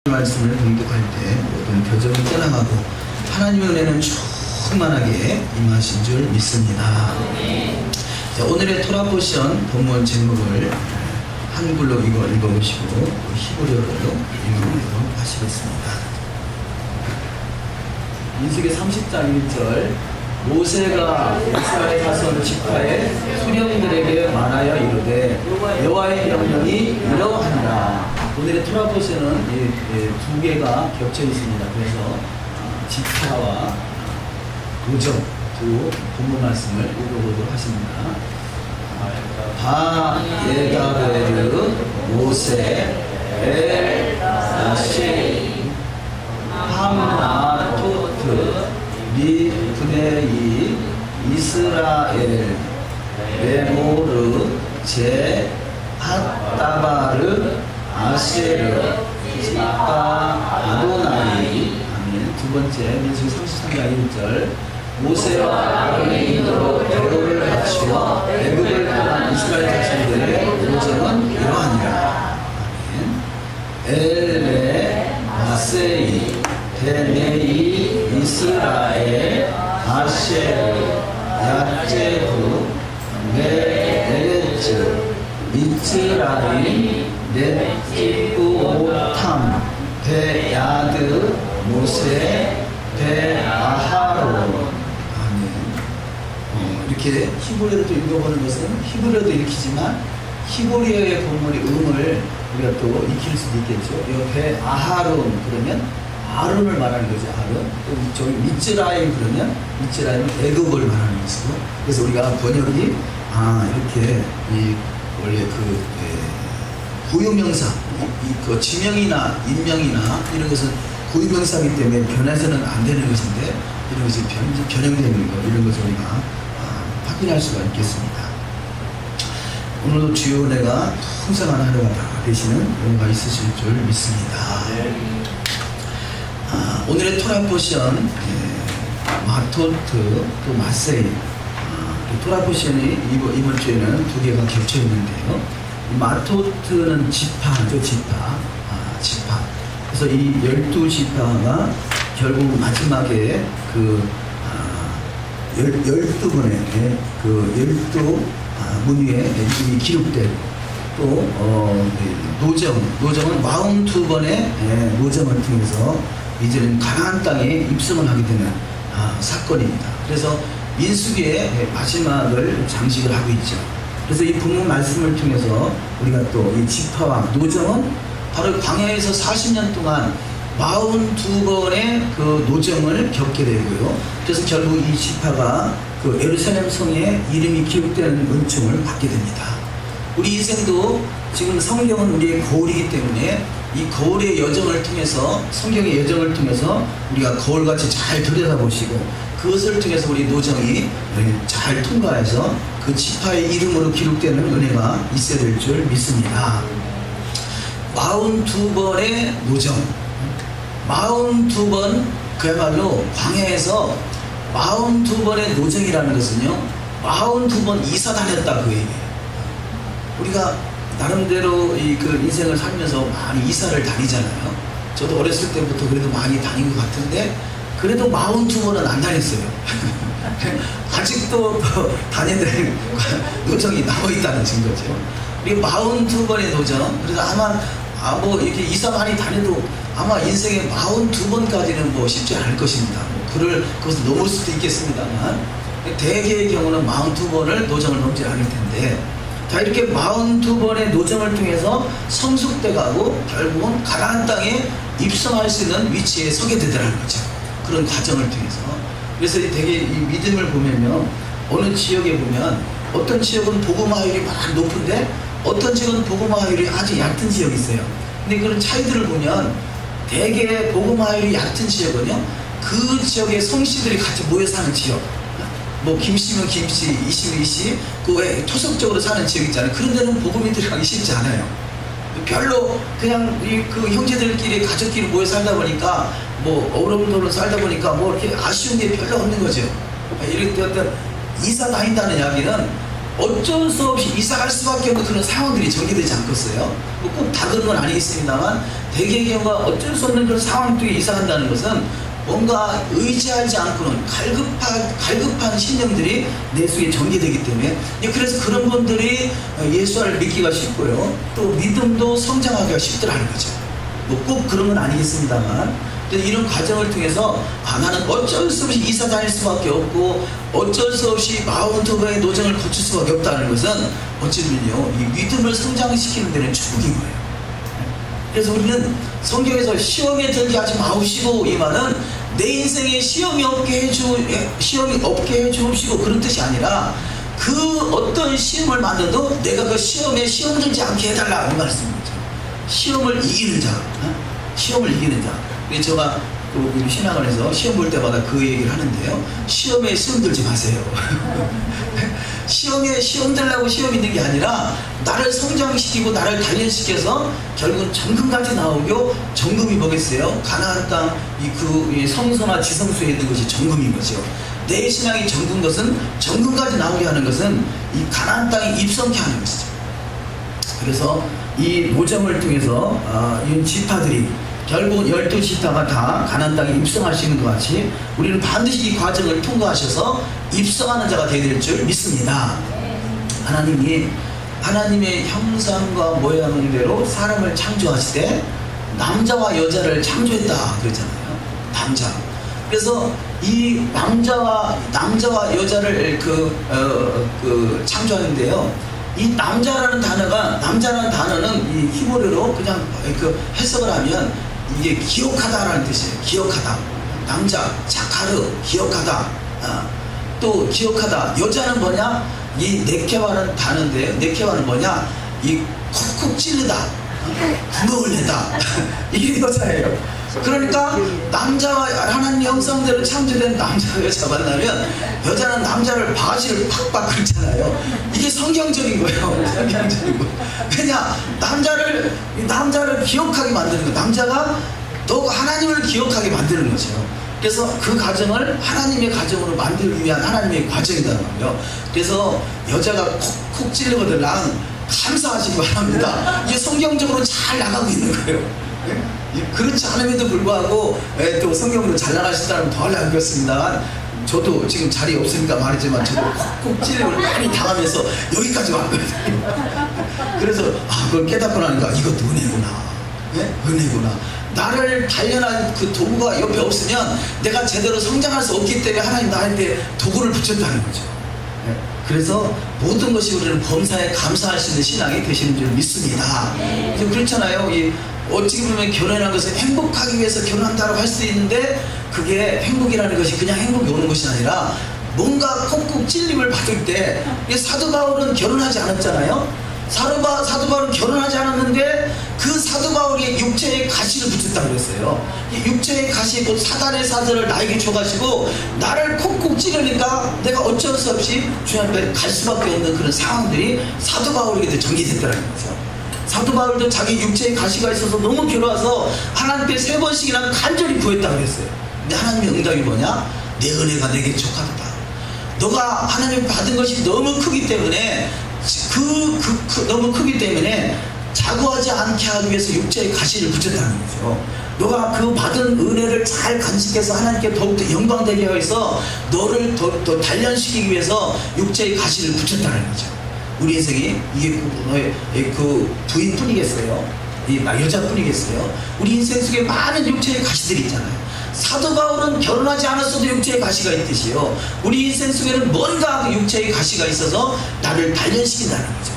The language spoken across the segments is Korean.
말씀을 공독할 때 모든 표정이 떠나가고 하나님의 은혜는 충만하게 임하신 줄 믿습니다. 자, 오늘의 토라 포션 본문 제목을 한글로 읽어보시고 히브리어로 읽어보도록 하시겠습니다. 민수기 30장 1절 모세가 이스라엘 자손 지파의 수령들에게 말하여 이르되 여호와의 명령이 이러하니라. 오늘의 토라 포션은 두 개가 겹쳐 있습니다. 그래서 지파와 도정 두 본문 말씀을 읽어보도록 하십니다. 바에다베르 모세 엘다시 함나토트 미브네이 이스라엘 메모르 제 핫다바르 아세르 지파 아도나이. 아멘. 두 번째 민수기 33장 1절 모세와 아론의 인도로 대로를 갖추어 애굽을 떠난 이스라엘 자손들의 모정은 이러하니라. 아멘. 엘레 마세이 데네이 이스라엘 아세르 야제후 메레츠 미츠라임 네티브오탐 베야드 모세 베아하론. 아멘. 이렇게 히브리어도 읽어보는 것은 히브리어도 읽히지만 히브리어의 본문의 음을 우리가 또 익힐 수도 있겠죠. 이 베아하론 그러면 아론을 말하는 거죠. 아론. 또 저기 미츠라임 그러면 미츠라임은 애굽을 말하는 것이고. 그래서 우리가 번역이 이렇게 원래 고유명사, 그 지명이나 인명이나 이런 것은 고유명사이기 때문에 변해서는 안 되는 것인데 이런 것이 변형되는 것, 이런 것을 우리가 확인할 수가 있겠습니다. 오늘도 주여 은혜가 풍성한 하루가 되시는 은혜가 있으실 줄 믿습니다. 오늘의 토라 포션 마토트 또 마세이. 토라 포션이 이번 주에는 두 개가 겹쳐 있는데요. 마토트는 지파죠, 지파. 그래서 이 12지파가 결국 마지막에 12번의 12문위에 이름이 기록된 또 노정은 42번의 노정을 통해서 이제는 가나안 땅에 입성을 하게 되는 사건입니다. 그래서 민수기의 마지막을 장식을 하고 있죠. 그래서 이 본문 말씀을 통해서 우리가 또 이 지파와 노정은 바로 광야에서 40년 동안 42번의 그 노정을 겪게 되고요. 그래서 결국 이 지파가 그 예루살렘 성에 이름이 기록되는 은총을 받게 됩니다. 우리 인생도 지금 성경은 우리의 거울이기 때문에 이 거울의 여정을 통해서, 성경의 여정을 통해서 우리가 거울같이 잘 들여다보시고 그것을 통해서 우리 노정이 잘 통과해서 그 지파의 이름으로 기록되는 은혜가 있어야 될 줄 믿습니다. 42번의 노정, 42번, 그야말로 광야에서 42번의 노정이라는 것은요 42번 이사 다녔다 그 얘기예요. 우리가 나름대로 그 인생을 살면서 많이 이사를 다니잖아요. 저도 어렸을 때부터 그래도 많이 다닌 것 같은데 그래도 42번은 안 다녔어요. 아직도 다니는 노정이 남아있다는 증거죠. 우리 42번의 노정. 그래서 아마 이렇게 이사 많이 다녀도 아마 인생의 42번까지는 뭐 쉽지 않을 것입니다. 그것을 넘을 수도 있겠습니다만 대개의 경우는 42번을 노정을 넘지 않을 텐데, 자, 이렇게 42번의 노정을 통해서 성숙돼 가고 결국은 가나안 땅에 입성할 수 있는 위치에 서게 되더라는 거죠. 그런 과정을 통해서. 그래서 되게 이 믿음을 보면요, 어느 지역에 보면 어떤 지역은 복음화율이 막 높은데 어떤 지역은 복음화율이 아주 얕은 지역이 있어요. 근데 그런 차이들을 보면 대개 복음화율이 얕은 지역은요, 그 지역의 성씨들이 같이 모여 사는 지역, 뭐 김씨면 김씨, 이씨면 이씨, 그 외에 토속적으로 사는 지역 있잖아요. 그런 데는 복음이 들어가기 쉽지 않아요. 별로 그냥 그 형제들끼리 가족끼리 모여 살다 보니까 뭐 어른들로 살다 보니까 뭐 이렇게 아쉬운 게 별로 없는 거죠. 이렇게 어떤 이사 다닌다는 이야기는 어쩔 수 없이 이사갈 수밖에 없는 그런 상황들이 전개되지 않겠어요? 뭐 꼭 다 그런 건 아니겠습니다만 대개의 경우가 어쩔 수 없는 그런 상황 속에 이사간다는 것은 뭔가 의지하지 않고는 갈급한 심령들이 내 속에 전개되기 때문에, 그래서 그런 분들이 예수를 믿기가 쉽고요, 또 믿음도 성장하기가 쉽더라는 거죠. 뭐 꼭 그런 건 아니겠습니다만 이런 과정을 통해서 나는 어쩔 수 없이 이사 다닐 수밖에 없고 어쩔 수 없이 마운트바의 노정을 거칠 수밖에 없다는 것은 어찌면요 이 믿음을 성장시키는 데는 축복인 거예요. 그래서 우리는 성경에서 시험에 들게 하지 마옵시고, 이 말은 내 인생에 시험이 없게 해주옵시고 그런 뜻이 아니라 그 어떤 시험을 만나도 내가 그 시험에 시험 들지 않게 해달라고 말씀입니다. 시험을 이기는 자, 시험을 이기는 자. 제가 우리 신학원에서 시험 볼 때마다 그 얘기를 하는데요, 시험에 시험 들지 마세요. 시험에 시험 들라고 시험 있는 게 아니라 나를 성장시키고 나를 단련시켜서 결국은 정금까지 나오고, 정금이 뭐겠어요? 가나안 땅 그 성소나 지성소에 있는 것이 정금인 거죠. 내 신앙이 정금 것은 정금까지 나오게 하는 것은 이 가나안 땅에 입성케 하는 것이죠. 그래서 이 노정을 통해서 이 지파들이 결국 12지파가 다 가나안 땅에 입성할 수 있는 것 같이 우리는 반드시 이 과정을 통과하셔서 입성하는 자가 되어야 될 줄 믿습니다. 하나님이 하나님의 형상과 모양대로 사람을 창조하시되 남자와 여자를 창조했다 그랬잖아요. 남자. 그래서 이 남자와 여자를 창조하는데요, 이 남자라는 단어는 이 히브리어로 그냥 해석을 하면 이게 기억하다라는 뜻이에요. 기억하다. 남자, 자카르, 기억하다. 또 기억하다. 여자는 뭐냐? 이 네케바는 단어인데요. 네케바는 뭐냐? 이 콕콕 찌르다. 구멍을 내다. 이게 여자예요. 그러니까 남자와 하나님 형상대로 창조된 남자와 여자 만나면 여자는 남자를 바가지를 팍팍 긁잖아요. 이게 성경적인 거예요. 성경적인 거. 왜냐? 남자를 기억하게 만드는 거예요. 남자가 너가 하나님을 기억하게 만드는 거죠. 그래서 그 가정을 하나님의 가정으로 만들기 위한 하나님의 과정이라는 거예요. 그래서 여자가 콕콕 찔르거들랑 감사하시기 바랍니다. 이게 성경적으로 잘 나가고 있는 거예요. 그렇지 않음에도 불구하고 또 성경으로 잘 나가실 사람은 더 알겠습니다. 저도 지금 자리에 없으니까 말이지만 저도 콕콕 찔림을 많이 당하면서 여기까지 왔거든요. 그래서 그걸 깨닫고 나니까 이것도 은혜구나. 은혜구나. 나를 단련한 그 도구가 옆에 없으면 내가 제대로 성장할 수 없기 때문에 하나님 나한테 도구를 붙였다는 거죠. 그래서 모든 것이 우리는 범사에 감사할 수 있는 신앙이 되시는 줄 믿습니다. 그렇잖아요. 어찌 보면 결혼한 것은 행복하기 위해서 결혼한다고 할 수도 있는데, 그게 행복이라는 것이 그냥 행복이 오는 것이 아니라 뭔가 콕콕 찔림을 받을 때, 사도 바울은 결혼하지 않았잖아요. 사도 바울은 결혼하지 않았는데 그 사도 바울이 육체의 가시를 붙였다고 그랬어요. 이 육체의 가시, 곧 사단의 사자를 나에게 줘가지고 나를 콕콕 찌르니까 내가 어쩔 수 없이 주님 앞에 갈 수밖에 없는 그런 상황들이 사도 바울에게도 전개됐다는 거죠. 사도 바울도 자기 육체의 가시가 있어서 너무 괴로워서 하나님께 3번씩이나 간절히 구했다고 그랬어요. 근데 하나님의 응답이 뭐냐? 내 은혜가 내게 족하도다. 너가 하나님 받은 것이 너무 크기 때문에 너무 크기 때문에 자고하지 않게 하기 위해서 육체의 가시를 붙였다는 거죠. 너가 그 받은 은혜를 잘 간직해서 하나님께 더욱더 영광되게 해서 너를 더 단련시키기 위해서 육체의 가시를 붙였다는 거죠. 우리 인생이 이게 너의 그 부인뿐이겠어요? 여자뿐이겠어요? 우리 인생 속에 많은 육체의 가시들이 있잖아요. 사도 바울은 결혼하지 않았어도 육체의 가시가 있듯이요, 우리 인생 속에는 뭔가 그 육체의 가시가 있어서 나를 단련시킨다는 거죠.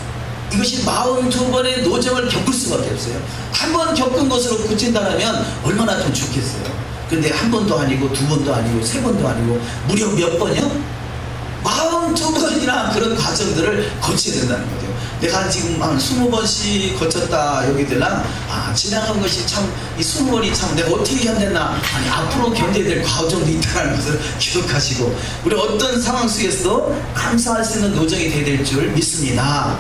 이것이 42번의 노정을 겪을 수밖에 없어요. 한 번 겪은 것으로 그친다면 얼마나 더 좋겠어요. 근데 한 번도 아니고 2번도 아니고 3번도 아니고 무려 몇 번이요? 42번이나 그런 과정들을 거쳐야 된다는 거죠. 내가 지금 한 20번씩 거쳤다 여기들랑 지나간 것이 참 이 20번이 참 내가 어떻게 견뎠나, 아니 앞으로 견뎌야 될 과정도 있다는 것을 기억하시고 우리 어떤 상황 속에서도 감사할 수 있는 노정이 되어야 될 줄 믿습니다.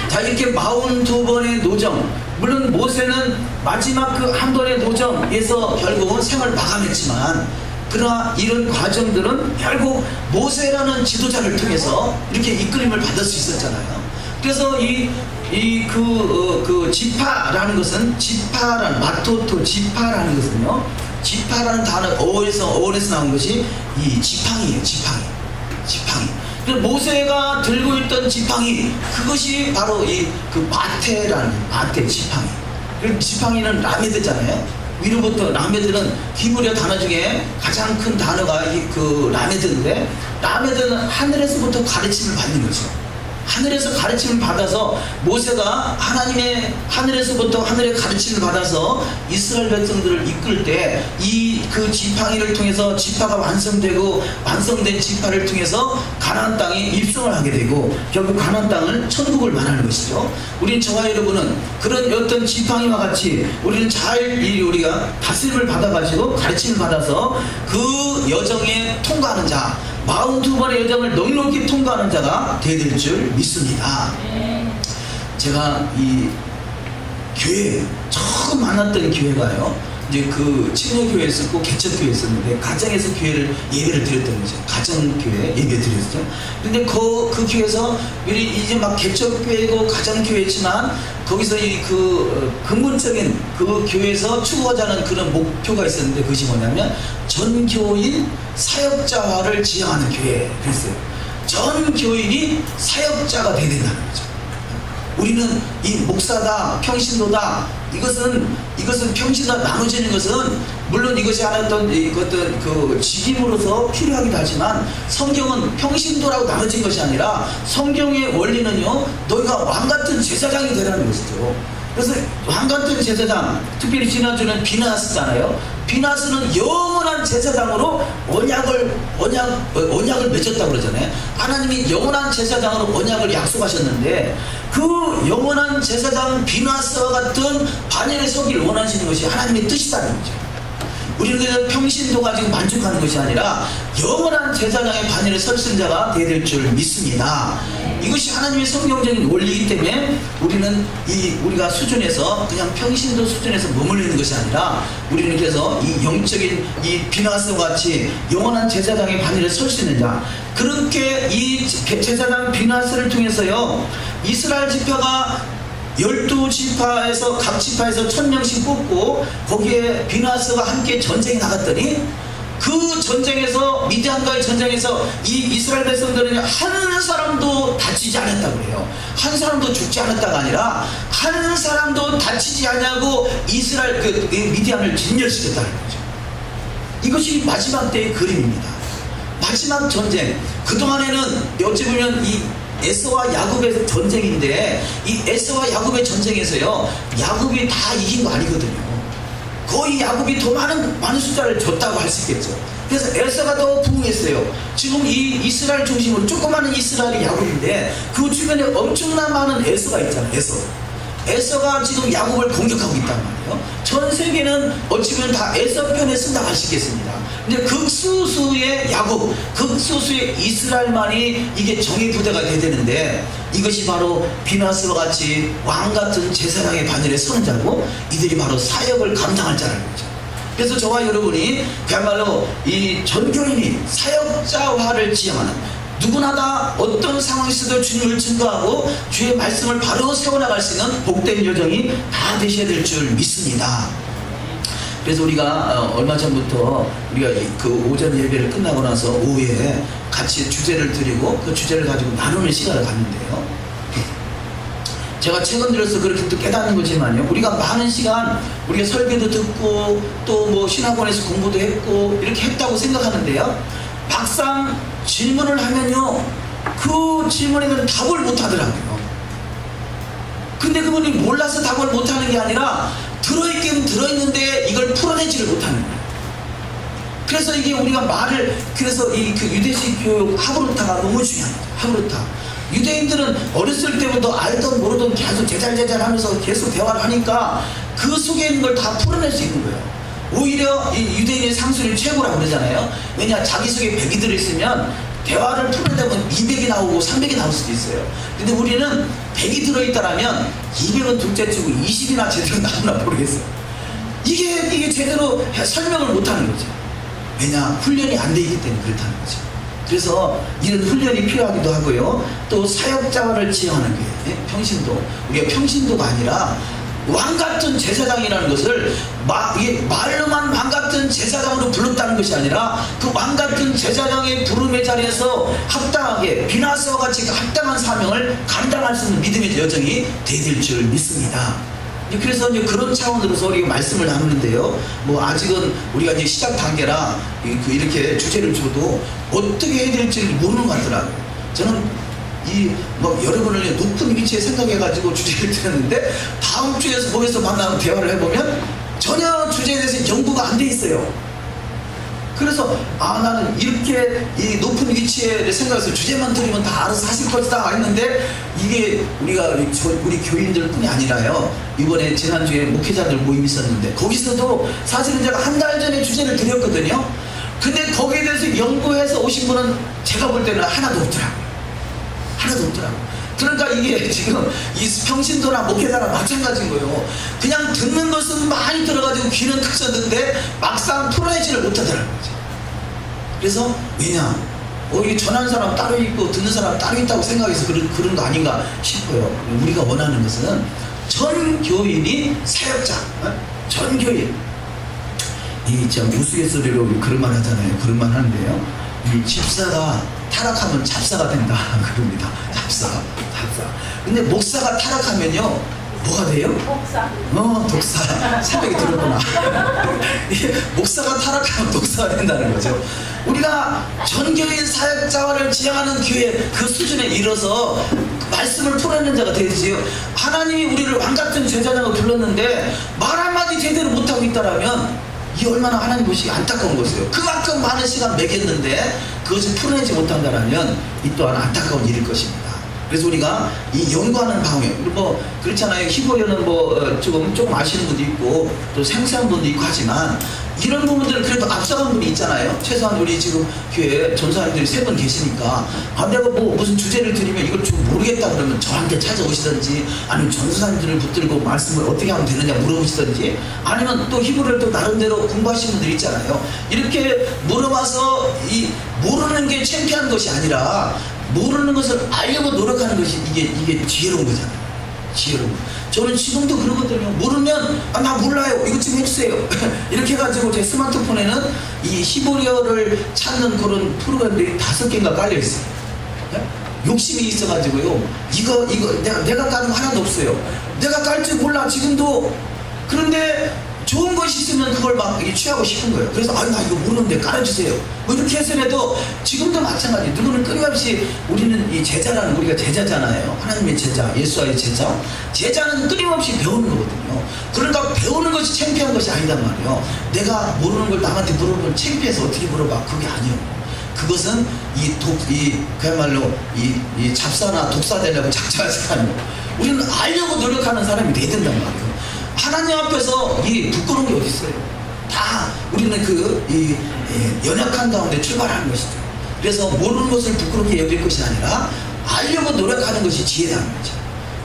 자, 이렇게 42번의 노정, 물론 모세는 마지막 그 한 번의 노정에서 결국은 생을 마감했지만 그러나 이런 과정들은 결국 모세라는 지도자를 통해서 이렇게 이끌림을 받을 수 있었잖아요. 그래서 그 지파라는 것은, 지파라는, 마토토 지파라는 것은요, 지파라는 단어, 어원에서 나온 것이 이 지팡이에요. 지팡이. 그래서 모세가 들고 있던 지팡이, 그것이 바로 그 마테 지팡이. 그 지팡이는 라메드잖아요. 위로부터, 라메드는 히브리어 단어 중에 가장 큰 단어가 그 라메드인데, 라메드는 하늘에서부터 가르침을 받는 거죠. 하늘에서 가르침을 받아서 모세가 하늘에서부터 하늘의 가르침을 받아서 이스라엘 백성들을 이끌 때 그 지팡이를 통해서 지파가 완성되고, 완성된 지파를 통해서 가나안 땅에 입성을 하게 되고, 결국 가나안 땅을 천국을 말하는 것이죠. 우린, 저와 여러분은 그런 어떤 지팡이와 같이 우리는 우리가 다스림을 받아가지고 가르침을 받아서 그 여정에 통과하는 자, 42번의 여정을 넉넉히 통과하는 자가 되어야 줄 믿습니다. 제가 이 교회, 처음 만났던 교회가요, 이제 그 침례교회에 있었고 개척교회에 있었는데, 가정에서 예배를 드렸던 거죠. 가정교회 예배 드렸죠. 근데 그 교회에서 이제 막 개척교회고 가정교회지만, 거기서 그 근본적인 그 교회에서 추구하자 하는 그런 목표가 있었는데, 그것이 뭐냐면 전교인 사역자화를 지향하는 교회. 그랬어요. 전 교인이 사역자가 되어야 된다는 거죠. 우리는 이 목사다, 평신도다, 이것은 평신도가 나눠지는 것은, 물론 이것이 어떤 그 직임으로서 필요하기도 하지만, 성경은 평신도라고 나눠진 것이 아니라 성경의 원리는요, 너희가 왕같은 제사장이 되라는 것이죠. 그래서 왕같은 제사장, 특별히 지난주는 비나스잖아요. 비나스는 영원한 제사장으로 언약을 맺었다고 그러잖아요. 하나님이 영원한 제사장으로 언약을 약속하셨는데, 그 영원한 제사장 비나스와 같은 반열에 서기를 원하시는 것이 하나님의 뜻이라는 거죠. 우리는 그래서 평신도가 지금 만족하는 것이 아니라 영원한 제사장의 반열에 설 자가 되어야 될 줄 믿습니다. 이것이 하나님의 성경적인 원리이기 때문에 우리는 우리가 수준에서 그냥 평신도 수준에서 머물리는 것이 아니라, 우리는 그래서 이 영적인 이 비나스와 같이 영원한 제사장의 반열에 설 수 있는 자, 그렇게 이 제사장 비나스를 통해서요, 이스라엘 지파가 12지파에서 각 지파에서 1000명씩 뽑고, 거기에 비나스가 함께 전쟁에 나갔더니, 그 전쟁에서, 미디안과의 전쟁에서 이 이스라엘 백성들은 한 사람도 다치지 않았다고 그래요. 한 사람도 죽지 않았다가 아니라 한 사람도 다치지 않냐고 미디안을 진멸시켰다는 거죠. 이것이 마지막 때의 그림입니다. 마지막 전쟁. 그동안에는 어찌 보면 이 에서와 야곱의 전쟁인데, 이 에서와 야곱의 전쟁에서요, 야곱이 다 이긴 거 아니거든요. 거의 야곱이 더 많은 숫자를 줬다고 할 수 있겠죠. 그래서 에서가 더 부흥했어요. 지금 이 이스라엘 중심으로 조그마한 이스라엘이 야곱인데, 그 주변에 엄청난 많은 에서가 있잖아요. 에서가 지금 야곱을 공격하고 있단 말이에요. 전 세계는 어찌 보면 다 에서 편에 쓴다고 할 수 있겠습니다. 근데 극소수의 야곱, 극소수의 이스라엘만이 이게 정의 부대가 돼야 되는데, 이것이 바로 비나스와 같이 왕같은 제사장의 반열에 서는 자고, 이들이 바로 사역을 감당할 자라는 거죠. 그래서 저와 여러분이 그야말로 이 전교인이 사역자화를 지향하는, 누구나 다 어떤 상황에서도 주님을 증거하고 주의 말씀을 바로 세워나갈 수 있는 복된 여정이 다 되셔야 될 줄 믿습니다. 그래서 우리가 얼마 전부터 우리가 그 오전 예배를 끝나고 나서 오후에 같이 주제를 드리고, 그 주제를 가지고 나누는 시간을 갖는데요, 제가 최근 들어서 그렇게 또 깨닫는 거지만요, 우리가 많은 시간 우리가 설교도 듣고 또 뭐 신학원에서 공부도 했고 이렇게 했다고 생각하는데요, 막상 질문을 하면요, 그 질문에 대한 답을 못 하더라고요. 근데 그분이 몰라서 답을 못 하는 게 아니라 들어있긴 들어있는데 이걸 풀어내지를 못하는 거예요. 그래서 이게 우리가 그래서 그 유대식 교육 하브루타가 너무 중요한 거예요. 하브루타. 유대인들은 어렸을 때부터 알던 모르던 계속 제잘제잘 하면서 계속 대화를 하니까 그 속에 있는 걸 다 풀어낼 수 있는 거예요. 오히려 이 유대인의 상술이 최고라고 그러잖아요. 왜냐, 자기 속에 100이 들어있으면 대화를 풀어내다 보면 200이 나오고 300이 나올 수도 있어요. 근데 우리는 100이 들어있다라면 200은 둘째치고 20이나 제대로 나오나 모르겠어요. 이게 제대로 설명을 못하는 거죠. 왜냐? 훈련이 안 돼 있기 때문에 그렇다는 거죠. 그래서 이런 훈련이 필요하기도 하고요. 또 사역자를 지향하는 게 평신도, 우리가 평신도가 아니라 왕 같은 제사장이라는 것을 이게 말로만 왕 같은 제사장으로 불렀다는 것이 아니라 그 왕 같은 제사장의 부름의 자리에서 합당하게 비나스와 같이 합당한 사명을 감당할 수 있는 믿음의 여정이 돼야 될 줄 믿습니다. 그래서 이제 그런 차원으로서 우리가 말씀을 나누는데요. 뭐 아직은 우리가 이제 시작 단계라 이렇게 주제를 줘도 어떻게 해야 될지 모르는 것 같더라고요. 저는 여러분을 높은 위치에 생각해가지고 주제를 드렸는데 다음 주에서 거기서 만나서 대화를 해보면 전혀 주제에 대해서 연구가 안 돼 있어요. 그래서 나는 이렇게 이 높은 위치에 생각해서 주제만 드리면 다 알아서 하실 것이다 했는데 이게 우리 교인들 뿐이 아니라요. 이번에 지난주에 목회자들 모임 있었는데 거기서도 사실은 제가 한 달 전에 주제를 드렸거든요. 근데 거기에 대해서 연구해서 오신 분은 제가 볼 때는 하나도 없더라고요. 하나도 없더라고요. 그러니까 이게 지금 이 평신도나 목회자랑 마찬가지인 거예요. 그냥 듣는 것은 많이 들어가지고 귀는 크셨는데 막상 풀어내지를 못하더라고요. 그래서 왜냐? 이게 전하는 사람 따로 있고 듣는 사람 따로 있다고 생각해서 그런 거 아닌가 싶어요. 우리가 원하는 것은 전 교인이 사역자, 전 교인. 이 참 우스갯소리로 그런 말 하잖아요. 그런 말 하는데요. 이 집사가 타락하면 잡사가 된다 그럽니다. 잡사. 근데 목사가 타락하면요 뭐가 돼요? 독사. 새벽에 들었구나. 목사가 타락하면 독사가 된다는 거죠. 우리가 전교인 사역자를 지향하는 교회 그 수준에 이르러서 말씀을 풀어내는 자가 되지요. 하나님이 우리를 왕같은 제자장을 불렀는데 말 한마디 제대로 못하고 있다라면 이 얼마나 하나님 보시기 안타까운 것이에요. 그만큼 많은 시간 매겼는데 그것을 풀어내지 못한다면 이 또한 안타까운 일일 것입니다. 그래서 우리가 이 연구하는 방향, 그렇잖아요. 히브리어는 조금 아시는 분도 있고 또 생소한 분도 있고 하지만 이런 부분들은 그래도 앞서간 분이 있잖아요. 최소한 우리 지금 교회 전사님들이 3분 계시니까 내가 무슨 주제를 드리면 이걸 좀 모르겠다 그러면 저한테 찾아오시든지 아니면 전사님들을 붙들고 말씀을 어떻게 하면 되느냐 물어보시든지 아니면 또 히브리어를 또 나름대로 공부하시는 분들 있잖아요. 이렇게 물어봐서 이 모르는 게 창피한 것이 아니라 모르는 것을 알려고 노력하는 것이 이게 지혜로운 거잖아요. 지혜로운. 저는 지금도 그러거든요. 모르면 나 몰라요. 이것 좀 해주세요. 이렇게 해가지고 제 스마트폰에는 이 히브리어를 찾는 그런 프로그램들이 5개인가 깔려있어요. 욕심이 있어가지고요. 이거 내가 까는 거 하나도 없어요. 내가 깔 줄 몰라 지금도. 그런데 좋은 것이 있으면 그걸 막 취하고 싶은 거예요. 그래서 나 이거 모르는데 깔아주세요. 이렇게 해서라도 지금도 마찬가지. 누구는 끊임없이 우리는 이 제자라는 우리가 제자잖아요. 하나님의 제자, 예수와의 제자. 제자는 끊임없이 배우는 거거든요. 그러니까 배우는 것이 창피한 것이 아니단 말이에요. 내가 모르는 걸 남한테 물어보면 창피해서 어떻게 물어봐? 그게 아니에요. 그것은 그야말로 이 잡사나 독사 되려고 작정하지 않아요. 우리는 알려고 노력하는 사람이 돼야 된단 말이에요. 하나님 앞에서 이 부끄러운 게 어디 있어요? 다 우리는 연약한 가운데 출발하는 것이죠. 그래서 모르는 것을 부끄럽게 여길 것이 아니라 알려고 노력하는 것이 지혜라는 거죠.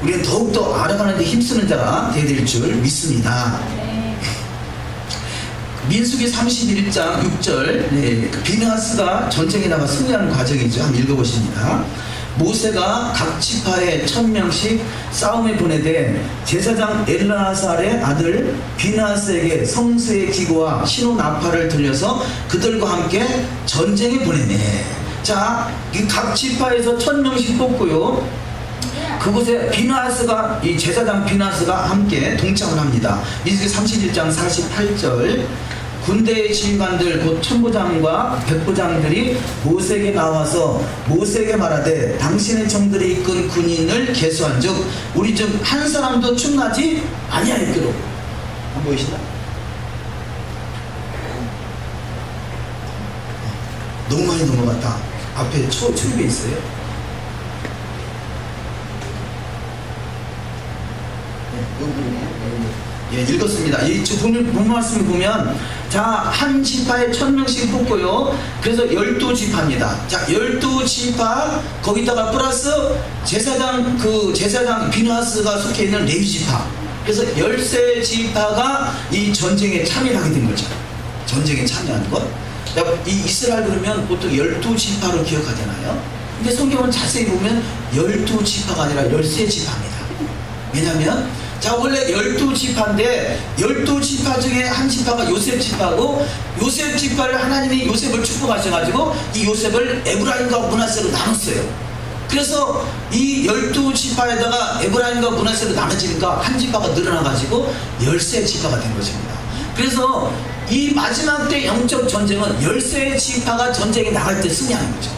우리는 더욱더 알아가는 데 힘쓰는 자가 되어야 될 줄 믿습니다. 민수기 31장 6절 비느하스가 전쟁에 나가 승리하는 과정이죠. 한번 읽어보십니다. 모세가 각 지파에 1000명씩 싸움에 보내되 제사장 엘르아살의 아들 비느하스에게 성수의 기구와 신호 나팔을 들려서 그들과 함께 전쟁에 보내네. 자, 각 지파에서 1000명씩 뽑고요. 그곳에 비느하스가 이 제사장 비느하스가 함께 동참을 합니다. 민수기 31장 48절 군대의 지휘관들 곧 천부장과 백부장들이 모세에게 나와서 모세에게 말하되 당신의 종들이 이끈 군인을 계수한즉 우리 중 한 사람도 충나지 아니하였기로. 안 보이시나? 너무 많이 넘어갔다. 앞에 초입에 있어요. 예, 읽었습니다. 이 본 말씀을 보면 자, 한 지파에 1000명씩 뽑고요. 그래서 12지파입니다. 자, 12지파 거기다가 플러스 제사장 비느하스가 속해 있는 레위지파. 그래서 13지파가 이 전쟁에 참여하게 된 거죠. 전쟁에 참여하는 것. 이 이스라엘 그러면 보통 12지파로 기억하잖아요. 근데 성경은 자세히 보면 12지파가 아니라 13지파입니다. 왜냐면 자 원래 12지파인데 12지파 중에 한 지파가 요셉 지파고 요셉 지파를 하나님이 요셉을 축복하셔가지고 이 요셉을 에브라임과 므낫세로 나눴어요. 그래서 이 12지파에다가 에브라임과 므낫세로 나눠지니까 한 지파가 늘어나가지고 13지파가 된 것입니다. 그래서 이 마지막 때 영적 전쟁은 13지파가 전쟁에 나갈 때 승리하는 거죠.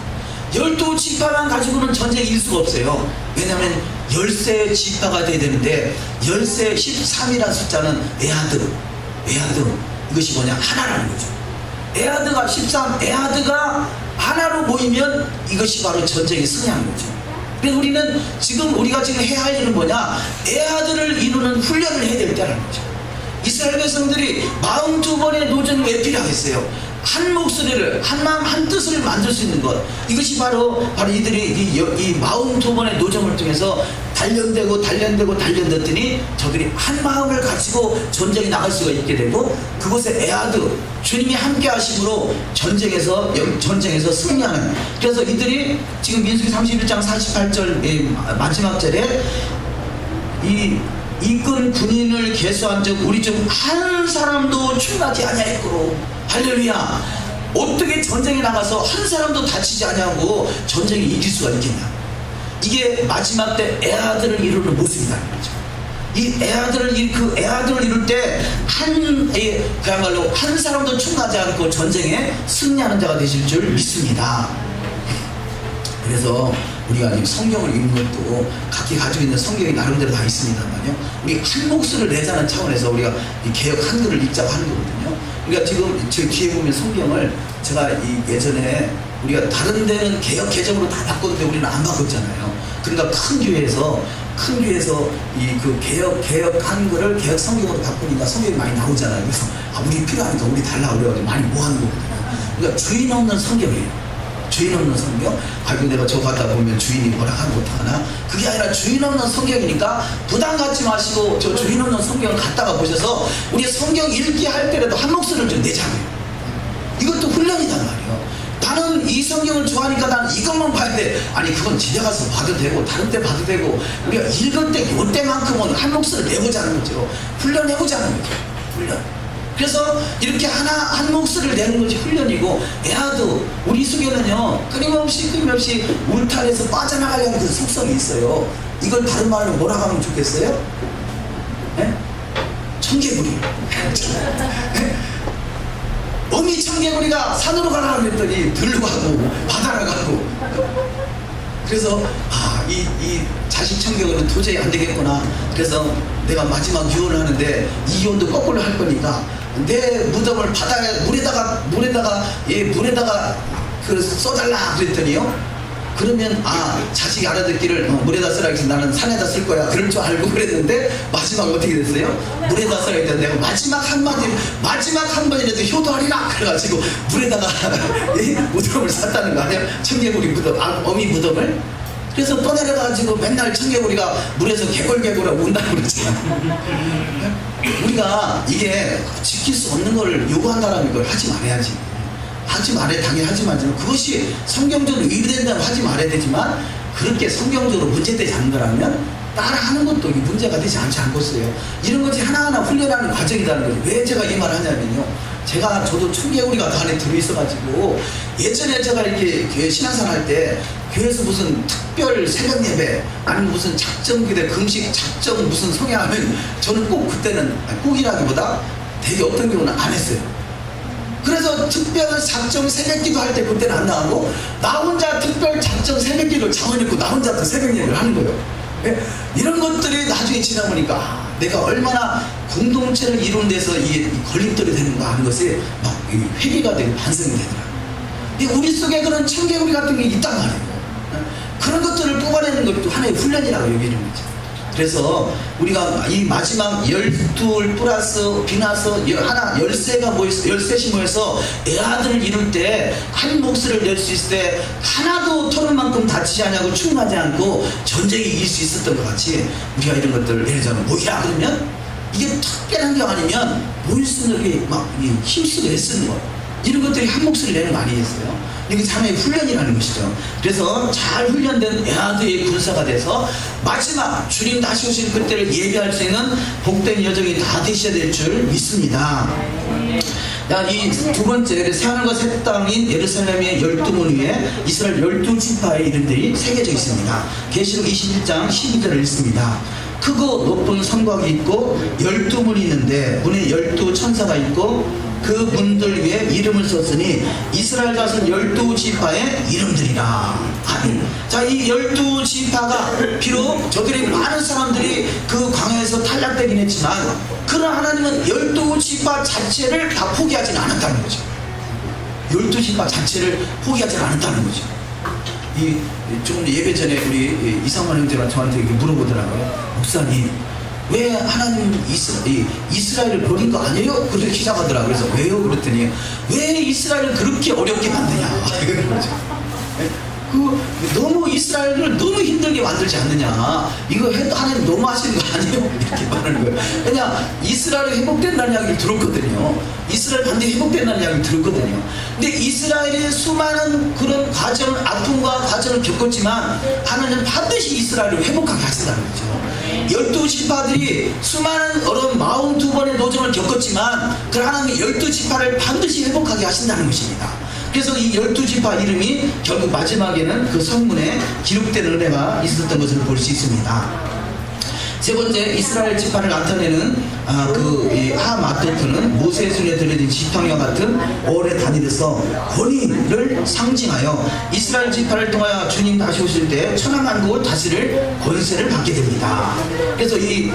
12지파만 가지고는 전쟁이 이길 수가 없어요. 왜냐하면 13지파가 돼야 되는데 13, 13이라는 숫자는 에하드 이것이 뭐냐? 하나라는 거죠. 에하드가 13, 에하드가 하나로 모이면 이것이 바로 전쟁에 승리하는 거죠. 그래서 우리는 우리가 지금 해야 할 일은 뭐냐? 에하드를 이루는 훈련을 해야 될 때라는 거죠. 이스라엘 백성들이 42번의 노전이 왜 필요하겠어요? 한 목소리를, 한 마음, 한 뜻을 만들 수 있는 것. 이것이 바로 이들이 이 42번의 노정을 통해서 단련됐더니 저들이 한 마음을 가지고 전쟁에 나갈 수가 있게 되고 그곳에 에하드, 주님이 함께 하심으로 전쟁에서 승리하는. 그래서 이들이 지금 민수기 31장 48절 마지막 절에 이끈 군인을 계수한 적 우리 중 한 사람도 충나지 아니하였고 할렐루야. 어떻게 전쟁에 나가서 한 사람도 다치지 아니하고 전쟁에 이길 수가 있겠냐. 이게 마지막 때 에하드를 이루는 모습이라는 거죠. 이 에하드를 이룰 때 그야말로 한 사람도 충나지 않고 전쟁에 승리하는 자가 되실 줄 믿습니다. 그래서 우리가 이 성경을 읽는 것도 각기 가지고 있는 성경이 나름대로 다 있습니다만요. 우리 한 목소리를 내자는 차원에서 우리가 이 개역 한글을 읽자고 하는 거거든요. 우리가 지금 저 뒤에 보면 성경을 제가 예전에 우리가 다른 데는 개역 개정으로 다 바꿨는데 우리는 안 바꿨잖아요. 그러니까 큰 교회에서 그 개역 한글을 개역 성경으로 바꾸니까 성경이 많이 나오잖아요. 그래서 우리 필요하니까 우리 달라고 그래가지고 많이 모아놓은 거거든요. 그러니까 주인 없는 성경이에요. 주인 없는 성경? 아이고 내가 저거 갖다 보면 주인이 뭐라 하면 어떡하나? 그게 아니라 주인 없는 성경이니까 부담 갖지 마시고 저 주인 없는 성경 갖다가 보셔서 우리 성경 읽기 할 때라도 한 목소리를 좀 내자고요. 이것도 훈련이단 말이에요. 나는 이 성경을 좋아하니까 나는 이것만 봐야 돼. 아니 그건 집에 가서 봐도 되고 다른 때 봐도 되고 우리가 읽을 때 이때만큼은 한 목소리를 내보자는 거죠. 훈련해보자는 거죠. 훈련. 그래서 이렇게 한 목소리를 내는 것이 훈련이고 에하드 우리 속에는요 끊임없이 울타리에서 빠져나가려는 그 속성이 있어요. 이걸 다른 말로 뭐라고 하면 좋겠어요? 네? 청개구리. 어미 청개구리가 산으로 가라 그랬더니 들로 가고 바다로 가고. 그래서 이 자식 청개구리는 도저히 안 되겠구나. 그래서 내가 마지막 유언을 하는데 이 유언도 거꾸로 할 거니까 내 무덤을 물에다가 써달라 그랬더니요. 그러면 자식이 알아듣기를 물에다 쓰라 해서 나는 산에다 쓸 거야 그럴 줄 알고 그랬는데 마지막 어떻게 됐어요? 물에다 쓰라 했더니 내가 마지막 한 번이라도 효도하리라 그래가지고 물에다가 무덤을 쌌다는 거 아니야? 청개구리 무덤, 어미 무덤을. 그래서 떠내려가지고 맨날 청개구리가 물에서 개골개골하고 운다고 그러잖아. 우리가 이게 지킬 수 없는 거를 요구한다라는 걸 하지 말아야지. 당연히 하지 말지만 그것이 성경적으로 위배된다면 하지 말아야 되지만 그렇게 성경적으로 문제되지 않는 거라면 따라하는 것도 문제가 되지 않지 않겠어요. 이런 것이 하나하나 훈련하는 과정이라는 거죠. 왜 제가 이 말을 하냐면요. 저도 청개구리가 다 안에 들어있어가지고 예전에 제가 이렇게 교회 신앙생활 할 때 교회에서 무슨 특별 새벽 예배 아니면 무슨 작정기대 금식 작정 무슨 성야하면 저는 그때는 꼭이라기보다 되게 어떤 경우는 안 했어요. 그래서 특별 작정 새벽기도 할 때 그때는 안 나가고 나 혼자 특별 작정 새벽기도 장원했고 나 혼자 또 새벽 예배를 하는 거예요. 이런 것들이 나중에 지나보니까 내가 얼마나 공동체를 이루는 데서 이게 걸림돌이 되는가 하는 것이 막 회개가 되고 반성이 되더라. 우리 속에 그런 청개구리 같은 게 있단 말이에요. 그런 것들을 뽑아내는 것도 하나의 훈련이라고 여기는 거죠. 그래서 우리가 이 마지막 12 플러스 비나서 13이 모여서 에하드를 이룰 때 한 목소리를 낼 수 있을 때 하나도 토를 만큼 다치지 않냐고 충하지 않고 전쟁에 이길 수 있었던 것 같이 우리가 이런 것들을 예를 들자면 모이라 그러면 이게 특별한 게 아니면 모일 수 있는 게 막 힘쓰고 애쓰는 거예요. 이런 것들이 한 몫을 내는 거 아니겠어요? 이게 하나의 훈련이라는 것이죠. 그래서 잘 훈련된 에하드의 군사가 돼서 마지막 주님 다시 오실 그때를 예비할 수 있는 복된 여정이 다 되셔야 될 줄 믿습니다. 이 두 번째, 새하늘과 새 땅인 예루살렘의 12문 위에 이스라엘 12지파의 이름들이 새겨져 있습니다. 계시록 21장 12절을 읽습니다. 크고 높은 성곽이 있고 12문이 있는데 문에 12천사가 있고 그 문들 위에 이름을 썼으니 이스라엘 자손 12지파의 이름들이라. 아멘. 자, 이 12지파가 비록 저들이 많은 사람들이 그 광야에서 탈락되긴 했지만 그러나 하나님은 12지파 자체를 다 포기하지는 않았다는 거죠. 12지파 자체를 포기하지는 않았다는 거죠. 조금 예배 전에 우리 이상만 형제가 저한테 물어보더라고요. 목사님, 왜 하나님 이스라엘을 버린 거 아니에요? 그렇게 시작하더라고요. 그래서 왜요? 그랬더니 왜 이스라엘을 그렇게 어렵게 만드냐 이러는 거죠. 너무 이스라엘을 너무 힘들게 만들지 않느냐, 이거 하나님 너무 하시는 거 아니에요? 이렇게 말하는 거예요. 그냥 이스라엘이 회복된다는 이야기를 들었거든요. 이스라엘 반드시 회복된다는 이야기를 들었거든요. 근데 이스라엘이 수많은 그런 과정을, 아픔과 과정을 겪었지만 하나님은 반드시 이스라엘을 회복하게 하신다는 거죠. 12지파들이 수많은 어려운 42번의 노정을 겪었지만 그 하나님이 12지파를 반드시 회복하게 하신다는 것입니다. 그래서 이 12지파 이름이 결국 마지막에는 그 성문에 기록된 은혜가 있었던 것을 볼 수 있습니다. 세 번째, 이스라엘 지파를 나타내는 하마토트는 모세의 손에 들려진 지팡이와 같은 오래 다니면서 권위를 상징하여 이스라엘 지파를 통하여 주님 다시 오실 때 천하만국을 다스릴 권세를 받게 됩니다. 그래서 이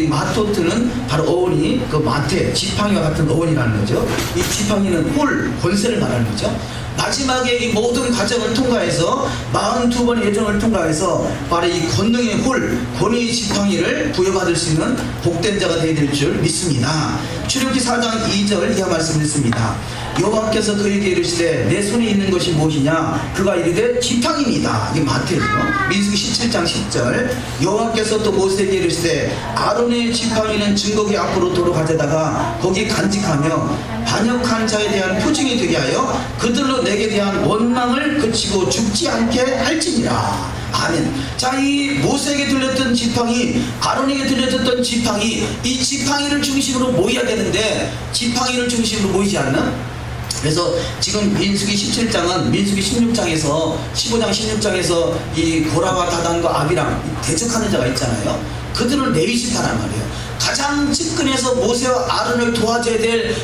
마토트는 바로 어원이 그 마테, 지팡이와 같은 어원이라는 거죠. 이 지팡이는 홀, 권세를 말하는 거죠. 마지막에 이 모든 과정을 통과해서 42번의 예정을 통과해서 바로 이 권능의 홀, 권위의 지팡이를 부여받을 수 있는 복된 자가 되어야 될 줄 믿습니다. 출애굽기 4장 2절 이하 말씀을 했습니다. 여호와께서 그에게 이르시되 내 손에 있는 것이 무엇이냐? 그가 이르되 지팡이니이다. 이게 마태죠. 민수기 17장 10절. 여호와께서 또 모세에게 이르시되 아론의 지팡이는 증거기 앞으로 도로 가져다가 거기 간직하며 반역한 자에 대한 표징이 되게 하여 그들로 내게 대한 원망을 그치고 죽지 않게 할지니라. 아멘. 자, 이 모세에게 들렸던 지팡이, 아론에게 들렸던 지팡이, 이 지팡이를 중심으로 모여야 되는데 지팡이를 중심으로 모이지 않는. 그래서 지금 민수기 17장은 민수기 16장에서 15장 16장에서 이 고라와 다단과 아비랑 대적하는 자가 있잖아요. 그들을 레위지파란 말이에요. 가장 측근에서 모세와 아론을 도와줘야 될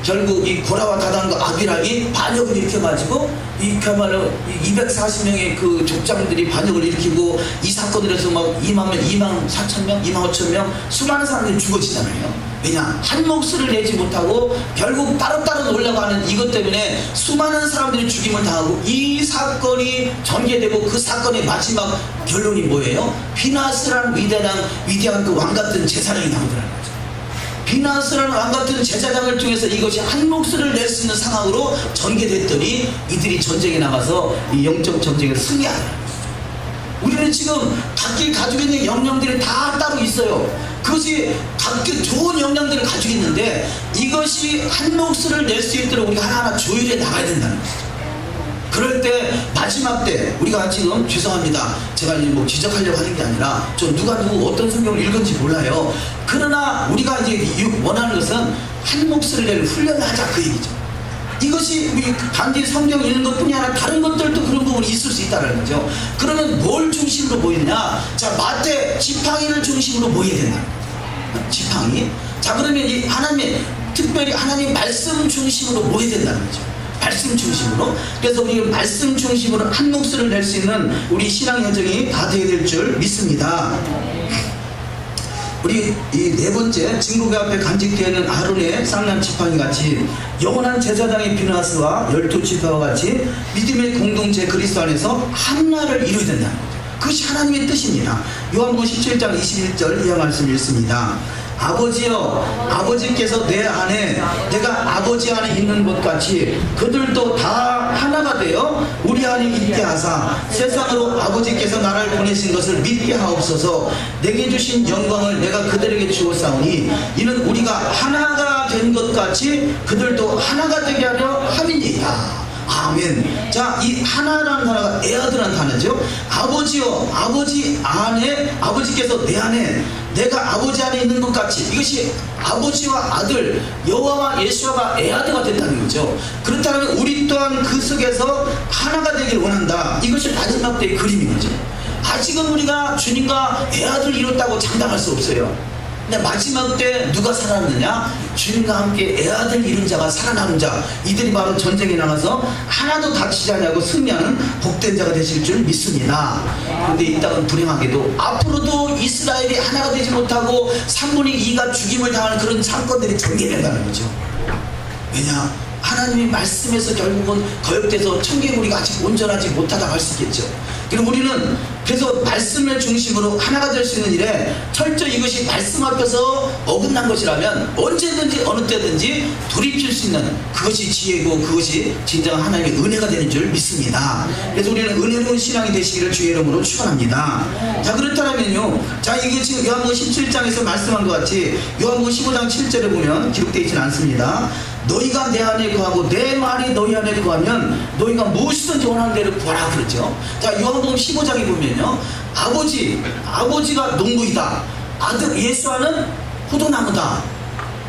결국 이 고라와 다단과 아비랑이 반역을 일으켜가지고 그야말로 240명의 그 족장들이 반역을 일으키고 이 사건들에서 막 2만 4천 명, 2만 5천 명 수많은 사람들이 죽어지잖아요. 왜냐? 한 몫을 내지 못하고 결국 따로따로 올라가는 이것 때문에 수많은 사람들이 죽임을 당하고 이 사건이 전개되고 그 사건의 마지막 결론이 뭐예요? 비나스라는 위대한 그 왕 같은 제사장이 나오더라는 거죠. 비나스라는 왕 같은 제사장을 통해서 이것이 한 몫을 낼 수 있는 상황으로 전개됐더니 이들이 전쟁에 나가서 이 영적 전쟁을 승리하더라는 거죠. 우리는 지금 각기 가지고 있는 역량들이 다 따로 있어요. 그것이 각기 좋은 역량들을 가지고 있는데 이것이 한 몫을 낼 수 있도록 우리가 하나하나 조율해 나가야 된다는 거죠. 그럴 때 마지막 때 우리가 지금 죄송합니다. 제가 뭐 지적하려고 하는 게 아니라 누가 누구 어떤 성경을 읽은지 몰라요. 그러나 우리가 이제 원하는 것은 한 몫을 낼 훈련을 하자, 그 얘기죠. 이것이 단지 성경 읽는 것뿐이 아니라 다른 것들도 그런 부분이 있을 수 있다는 거죠. 그러면 뭘 중심으로 모이느냐? 자, 마태 지팡이를 중심으로 모여야 된다. 지팡이. 자, 그러면 이 특별히 하나님 말씀 중심으로 모여야 된다는 거죠. 말씀 중심으로. 그래서 우리 말씀 중심으로 한 몫을 낼 수 있는 우리 신앙 여정이 다 되어야 될 줄 믿습니다. 우리 이 네 번째, 증거궤 앞에 간직되어 있는 아론의 쌍난 지팡이 같이 영원한 제사장의 비나스와 12지파와 같이 믿음의 공동체 그리스도 안에서 하나를 이루어야 된다는 거죠. 그것이 하나님의 뜻입니다. 요한복음 17장 21절 이하 말씀 읽습니다. 아버지여, 아버지께서 내 안에 내가 아버지 안에 있는 것 같이 그들도 다 하나가 되어 우리 안에 있게 하사 세상으로 아버지께서 나를 보내신 것을 믿게 하옵소서. 내게 주신 영광을 내가 그들에게 주었사오니 이는 우리가 하나가 된 것 같이 그들도 하나가 되게 하려 함이니이다. 아멘. 자, 이 하나라는 단어가 에아드라는 단어죠. 아버지요, 아버지 안에, 아버지께서 내 안에, 내가 아버지 안에 있는 것 같이, 이것이 아버지와 아들 여호와와 예수와가 에아드가 됐다는 거죠. 그렇다면 우리 또한 그 속에서 하나가 되길 원한다. 이것이 마지막 때의 그림인 거죠. 아직은 우리가 주님과 에아드를 이뤘다고 장담할 수 없어요. 근데 마지막 때 누가 살아났느냐? 주님과 함께 애아들 이룬 자가 살아남은 자, 이들이 바로 전쟁에 나가서 하나도 다치지 않냐고 승리하는 복된 자가 되실 줄 믿습니다. 그런데 이 땅은 불행하게도 앞으로도 이스라엘이 하나가 되지 못하고 3분의 2가 죽임을 당하는 그런 사건들이 전개된다는 거죠. 왜냐? 하나님의 말씀에서 결국은 거역돼서 천국에 우리가 아직 온전하지 못하다고 할 수 있겠죠. 그리고 우리는 그래서 말씀을 중심으로 하나가 될 수 있는 일에 철저히 이것이 말씀 앞에서 어긋난 것이라면 언제든지 어느 때든지 돌이킬 수 있는 그것이 지혜고 그것이 진정한 하나님의 은혜가 되는 줄 믿습니다. 그래서 우리는 은혜로운 신앙이 되시기를 주의 이름으로 축원합니다. 자, 그렇다면요, 자, 이게 지금 요한복음 17장에서 말씀한 것 같이 요한복음 15장 7절에 보면 기록되어 있지는 않습니다. 너희가 내 안에 거하고 내 말이 너희 안에 거하면 너희가 무엇이든지 원하는 대로 구하라 그러죠. 자, 요한복음 15장에 보면요, 아버지가 농부이다, 아들 예수와는 포도나무다,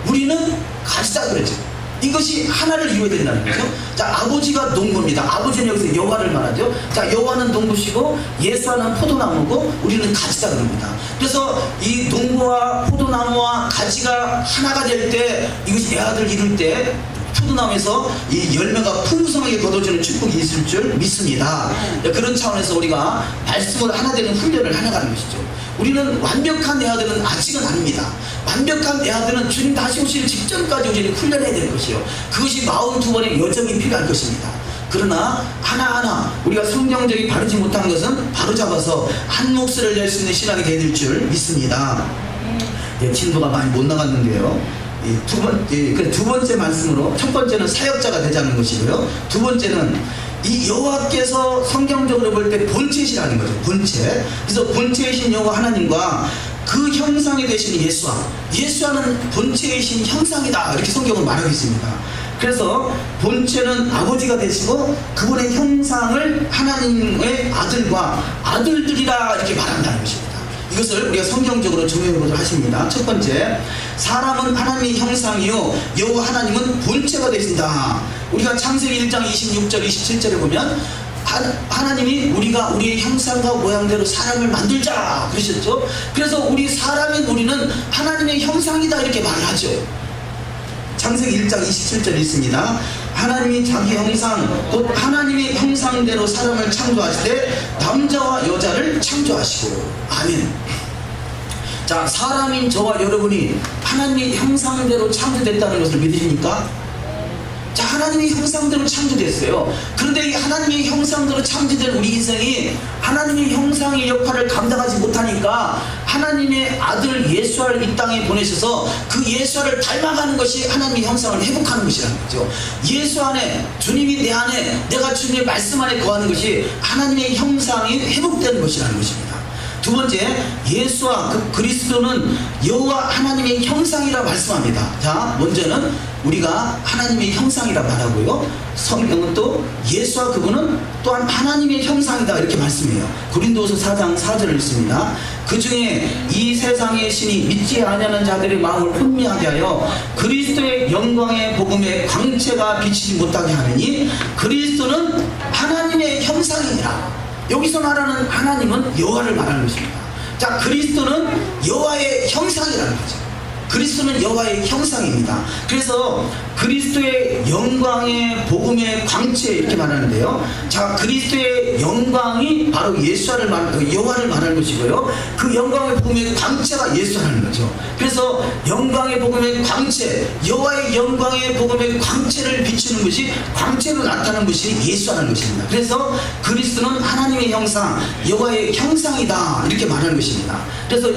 우리는 가지다 그러죠. 이것이 하나를 이루어야 된다는 거죠. 자, 아버지가 농부입니다. 아버지는 여기서 여호와를 말하죠. 자, 여호와는 농부시고 예수와는 포도나무고 우리는 가지다 그럽니다. 그래서 이 농부와 포도나무와 가지가 하나가 될 때, 이것이 내 아들 이룰 때 포도나무에서 이 열매가 풍성하게 거둬지는 축복이 있을 줄 믿습니다. 그런 차원에서 우리가 말씀으로 하나 되는 훈련을 하나가는 것이죠. 우리는 완벽한 내 아들은 아직은 아닙니다. 완벽한 내 아들은 주님 다시 오시는 직전까지 우리는 훈련해야 되는 것이요, 그것이 42번의 여정이 필요할 것입니다. 그러나 하나하나 우리가 성경적이 바르지 못한 것은 바로잡아서 한 몫을 낼 수 있는 신앙이 되어야 될 줄 믿습니다. 네, 진도가 많이 못 나갔는데요. 두 번째 말씀으로, 첫 번째는 사역자가 되자는 것이고요, 두 번째는 이 여호와께서 성경적으로 볼 때 본체시라는 거죠. 본체. 그래서 본체이신 여호와 하나님과 그 형상이 되신 예수와는 본체이신 형상이다, 이렇게 성경은 말하고 있습니다. 그래서 본체는 아버지가 되시고 그분의 형상을 하나님의 아들과 아들들이라 이렇게 말한다는 것입니다. 이것을 우리가 성경적으로 적용해 보도록 하십니다. 첫 번째, 사람은 하나님의 형상이요 여호와 하나님은 본체가 되신다. 우리가 창세기 1장 26절 27절에 보면 하나님이 우리가 우리의 형상과 모양대로 사람을 만들자 그러셨죠. 그래서 사람인 우리는 하나님의 형상이다, 이렇게 말을 하죠. 창세기 1장 27절에 있습니다. 하나님이 자기 형상 곧 하나님의 형상대로 사람을 창조하실 때 남자와 여자를 창조하시고. 아멘. 자, 사람인 저와 여러분이 하나님의 형상대로 창조됐다는 것을 믿으십니까? 자, 하나님의 형상대로 창조됐어요. 그런데 이 하나님의 형상대로 창조된 우리 인생이 하나님의 형상의 역할을 감당하지 못하니까 하나님의 아들 예수를 이 땅에 보내셔서 그 예수를 닮아가는 것이 하나님의 형상을 회복하는 것이라는 거죠. 예수 안에, 주님이 내 안에, 내가 주님의 말씀 안에 거하는 것이 하나님의 형상이 회복되는 것이라는 것입니다. 두 번째, 예수와 그 그리스도는 여호와 하나님의 형상이라 말씀합니다. 자, 먼저는 우리가 하나님의 형상이라 말하고요, 성경은 또 예수와 그분은 또한 하나님의 형상이다, 이렇게 말씀해요. 고린도서 4장 4절을 읽습니다. 그 중에 이 세상의 신이 믿지 아니하는 자들의 마음을 혼미하게 하여 그리스도의 영광의 복음의 광채가 비치지 못하게 하느니 그리스도는 하나님의 형상이니라. 여기서 말하는 하나님은 여호와를 말하는 것입니다. 자, 그리스도는 여호와의 형상이라는 거죠. 그리스도는 여호와의 형상입니다. 그래서 그리스도의 영광의 복음의 광채, 이렇게 말하는데요. 자, 그리스도의 영광이 바로 여호와를 말하는 것이고요, 그 영광의 복음의 광채가 예수라는 거죠. 그래서 영광의 복음의 광채, 여호와의 영광의 복음의 광채를 비추는 것이, 광채로 나타나는 것이 예수라는 것입니다. 그래서 그리스도는 하나님의 형상, 여호와의 형상이다, 이렇게 말하는 것입니다. 그래서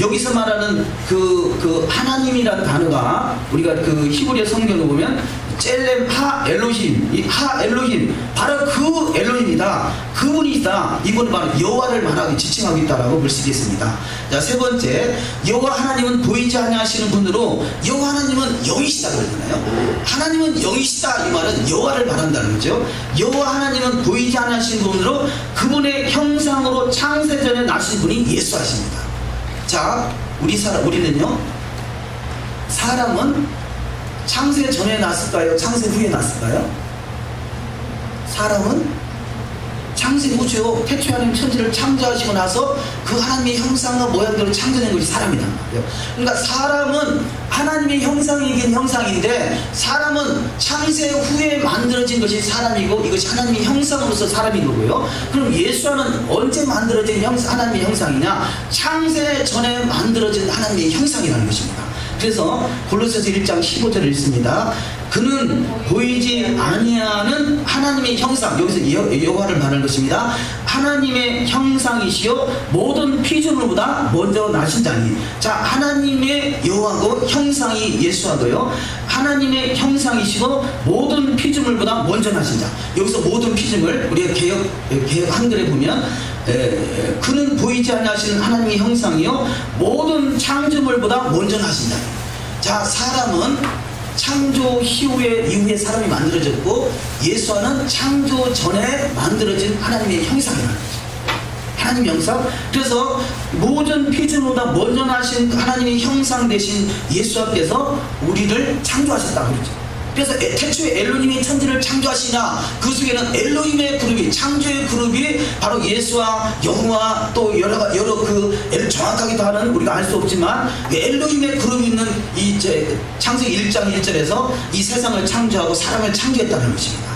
여기서 말하는 그 하나님이라는 단어가 우리가 그 히브리어 성경 성경을 보면 젤렘 하 엘로힘, 이 하 엘로힘, 바로 그 엘로힘이다, 그분이 있다, 이건 바로 여호와를 말하기 지칭하고 있다라고 볼 수 있겠습니다. 자, 세 번째, 여호와 하나님은 보이지 아니하시는 분으로 여호와 하나님은 영이시다 그러잖아요. 하나님은 영이시다, 이 말은 여호와를 말한다는 거죠. 여호와 하나님은 보이지 아니하시는 분으로 그분의 형상으로 창세전에 나신 분이 예수하십니다. 자, 우리는요, 사람은 창세 전에 났을까요? 창세 후에 났을까요? 사람은 창세 후죠. 태초에 하나님 천지를 창조하시고 나서 그 하나님의 형상과 모양대로 창조된 것이 사람이란 말이에요. 그러니까 사람은 하나님의 형상이긴 형상인데, 사람은 창세 후에 만들어진 것이 사람이고 이것이 하나님의 형상으로서 사람인 거고요. 그럼 예수와는 언제 만들어진 하나님의 형상이냐? 창세 전에 만들어진 하나님의 형상이라는 것입니다. 그래서 골로새서 1장 15절을 읽습니다. 그는 보이지 아니하는 하나님의 형상, 여기서 여호와를 말하는 것입니다. 하나님의 형상이시요 모든 피조물보다 먼저 나신 자니. 자, 하나님의 여호와고 형상이 예수하고요, 하나님의 형상이시고 모든 피조물보다 먼저 나신 자. 여기서 모든 피조물, 우리가 개역 한글에 보면 그는 보이지 아니하시는 하나님의 형상이요 모든 창조물보다 먼저 나신 자. 자, 사람은 창조 이후에 사람이 만들어졌고, 예수와는 창조 전에 만들어진 하나님의 형상이라는 거죠. 하나님의 형상. 그래서 모든 피조물보다 먼저 나신 하나님의 형상 되신 예수께서 우리를 창조하셨다고 그러죠. 그래서 태초에 엘로힘이 천지를 창조하시냐, 그 속에는 엘로힘의 그룹이, 창조의 그룹이 바로 예수와 여호와 또 여러 정확하게 다는 우리가 알 수 없지만 엘로힘의 그룹이 있는 이 창세기 1장 1절에서 이 세상을 창조하고 사람을 창조했다는 것입니다.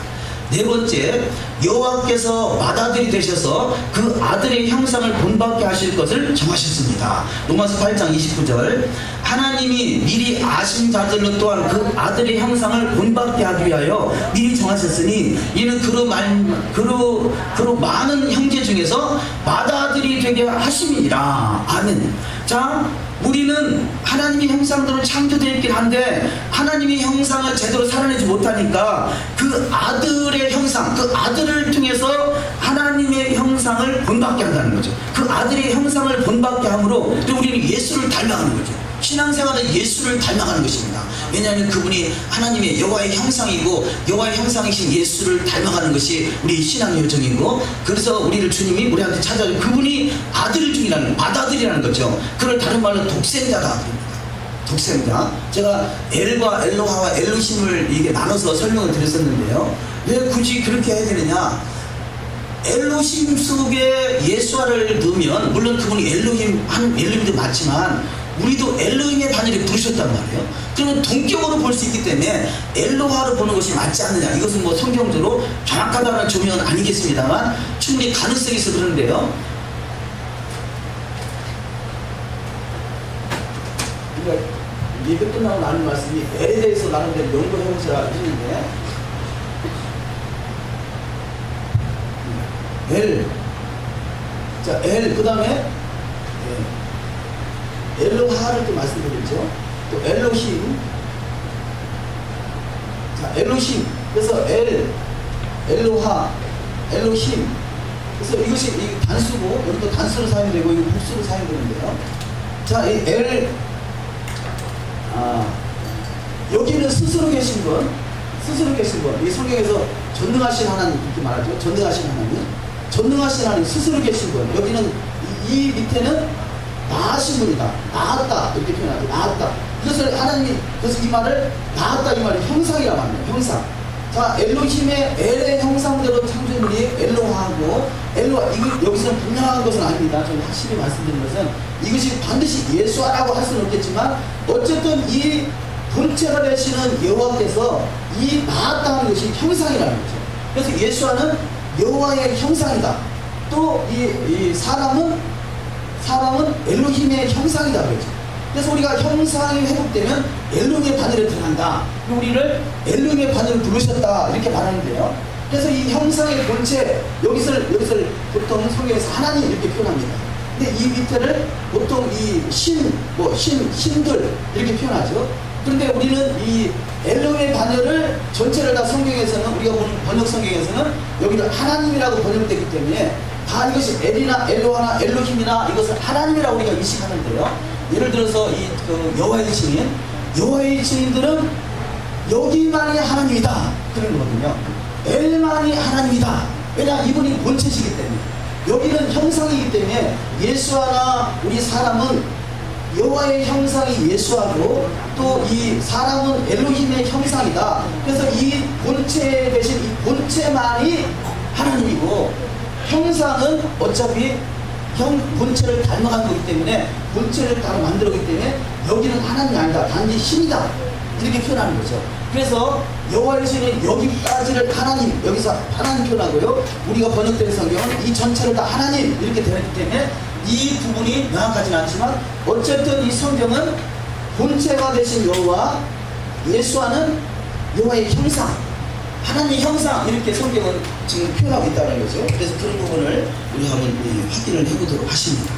네 번째, 여호와께서 맏아들이 되셔서 그 아들의 형상을 본받게 하실 것을 정하셨습니다. 로마서 8장 29절, 하나님이 미리 아신 자들로 또한 그 아들의 형상을 본받게 하기 위하여 미리 정하셨으니 이는 그로 많은 형제 중에서 맏아들이 되게 하심이니라. 아멘. 자, 우리는 하나님의 형상대로 창조되어 있긴 한데 하나님의 형상을 제대로 살아내지 못하니까 그 아들의 형상, 그 아들을 통해서 하나님의 형상을 본받게 한다는 거죠. 그 아들의 형상을 본받게 함으로 우리는 예수를 닮아가는 거죠. 신앙생활은 예수를 닮아가는 것입니다. 왜냐하면 그분이 하나님의 여호와의 형상이고 여호와의 형상이신 예수를 닮아가는 것이 우리 신앙의 요정이고, 그래서 우리를 주님이 우리한테 찾아줘 그분이 아들 중이라는, 맏아들이라는 거죠. 그걸 다른 말로 독생자다. 독생자. 제가 엘과 엘로하와 엘로힘을 이게 나눠서 설명을 드렸었는데요. 왜 굳이 그렇게 해야 되느냐? 엘로힘 속에 예수아를 넣으면, 물론 그분이 엘로힘도 맞지만 우리도 엘로힘의 바늘에 부르셨단 말이에요. 그러면 동격으로 볼 수 있기 때문에 엘로하로 보는 것이 맞지 않느냐, 이것은 뭐 성경적으로 정확하다는 조명은 아니겠습니다만 충분히 가능성이 있어 그러는데요. 그러니까 예배 끝나고 나눈 말씀이 엘에 대해서 나름대로 연구를 해보시라 했는데, 엘, 자, 엘, 그 다음에 엘로하를 또 말씀드렸죠. 또 엘로힘. 자, 엘로힘. 그래서 엘로하, 엘로힘. 그래서 이것이 단수고, 여기도 단수로 사용되고, 이거 복수로 사용되는데요. 자, 이 여기는 스스로 계신 분, 이 성경에서 전능하신 하나님, 이렇게 말하죠. 전능하신 하나님, 스스로 계신 분. 여기는 이 밑에는 나으신 분이다. 나았다. 이렇게 표현하죠. 나았다. 그래서 하나님이, 그래서 이 말을, 나았다 이 말이 형상이라고 합니다. 형상. 자, 엘로힘의 엘의 형상대로 창조물이 엘로하고, 이거 여기서는 분명한 것은 아닙니다. 저는 확실히 말씀드린 것은 이것이 반드시 예수라고 할 수는 없겠지만, 어쨌든 이 본체가 되시는 여호와께서 이 나았다 하는 것이 형상이라는 거죠. 그래서 예수와는 여호와의 형상이다. 또 이 사람은 엘로힘의 형상이다 그러죠. 그래서 우리가 형상이 회복되면 엘로힘의 바늘에 들어간다. 우리를 엘로힘의 바늘을 부르셨다 이렇게 말하는데요. 그래서 이 형상의 본체, 여기서 보통 성경에서 하나님 이렇게 표현합니다. 근데 이 밑에를 보통 이 신들 이렇게 표현하죠. 그런데 우리는 이 엘로힘의 번역 성경에서는 여기는 하나님이라고 번역되기 때문에 다 이것이 엘이나 엘로하나 엘로힘이나 이것을 하나님이라고 우리가 인식하는데요. 예를 들어서 이 여호와의 증인들은 여기만이 하나님이다 그런 거거든요. 엘만이 하나님이다. 왜냐 이분이 본체시기 때문에. 여기는 형상이기 때문에 예수와나 우리 사람은 여호와의 형상이 예수하고 또 이 사람은 엘로힘의 형상이다. 그래서 이 본체 대신 이 본체만이 하나님이고 형상은 어차피 본체를 닮아간 거기 때문에 본체를 따로 만들었기 때문에 여기는 하나님이 아니다. 단지 신이다. 이렇게 표현하는 거죠. 그래서 여호와의 신이 여기까지를 하나님, 여기서 하나님 표현하고요. 우리가 번역된 성경은 이 전체를 다 하나님 이렇게 되기 때문에 이 부분이 명확하진 않지만 어쨌든 이 성경은 본체가 되신 여호와, 예수와는 여호와의 형상, 하나님의 형상 이렇게 성경은 지금 표현하고 있다는 거죠. 그래서 그런 부분을 우리 한번 확인을 해보도록 하십니다.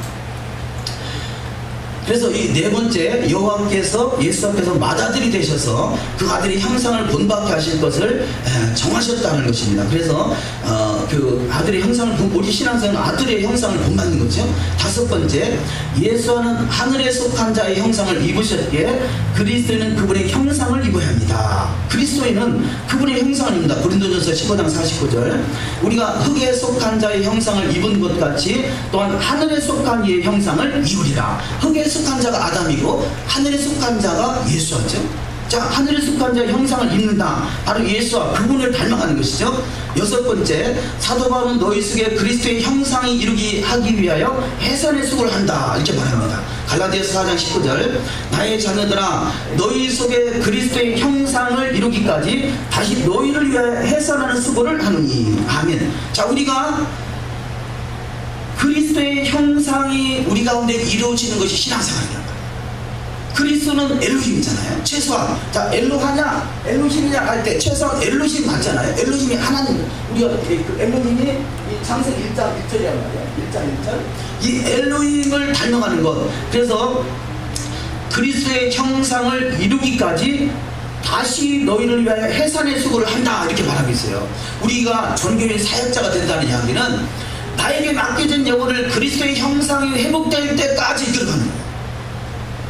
그래서 이 네 번째, 여호와께서 예수 앞에서 맏아들이 되셔서 그 아들의 형상을 본받게 하실 것을 정하셨다는 것입니다. 그래서 그 아들의 형상을 우리 신앙생활은 아들의 형상을 본받는 거죠. 다섯 번째, 예수와는 하늘에 속한 자의 형상을 입으셨기에 그리스도인은 그분의 형상을 입어야 합니다. 그리스도인은 그분의 형상을 입는다. 고린도전서 15장 49절. 우리가 흙에 속한 자의 형상을 입은 것 같이 또한 하늘에 속한 이의 형상을 입으리라. 흙에 속한 자가 아담이고 하늘에 속한 자가 예수하죠. 자, 하늘에 속한 자의 형상을 입는다. 바로 예수와 그분을 닮아가는 것이죠. 여섯 번째, 사도 바울은 너희 속에 그리스도의 형상이 이루기 하기 위하여 해산의 수고를 한다. 이렇게 말합니다. 갈라디아서 4장 19절. 나의 자녀들아, 너희 속에 그리스도의 형상을 이루기까지 다시 너희를 위하여 해산하는 수고를 하느니. 아멘. 자, 우리가 그리스도의 형상이 우리 가운데 이루어지는 것이 신앙생활입니다. 그리스도는 엘로힘이잖아요. 최소한. 자, 엘로하냐 엘로힘이냐 할 때 최소한 엘로힘 맞잖아요. 엘로힘이 하나님. 우리가 그 엘로힘이 창세기 1장 1절이란 말이에요. 1장 1절. 이 엘로힘을 닮아가는 것. 그래서 그리스도의 형상을 이루기까지 다시 너희를 위하여 해산의 수고를 한다. 이렇게 말하고 있어요. 우리가 전교인 사역자가 된다는 이야기는 나에게 맡겨진 영혼을 그리스도의 형상이 회복될 때까지 이끌어가는 거예요.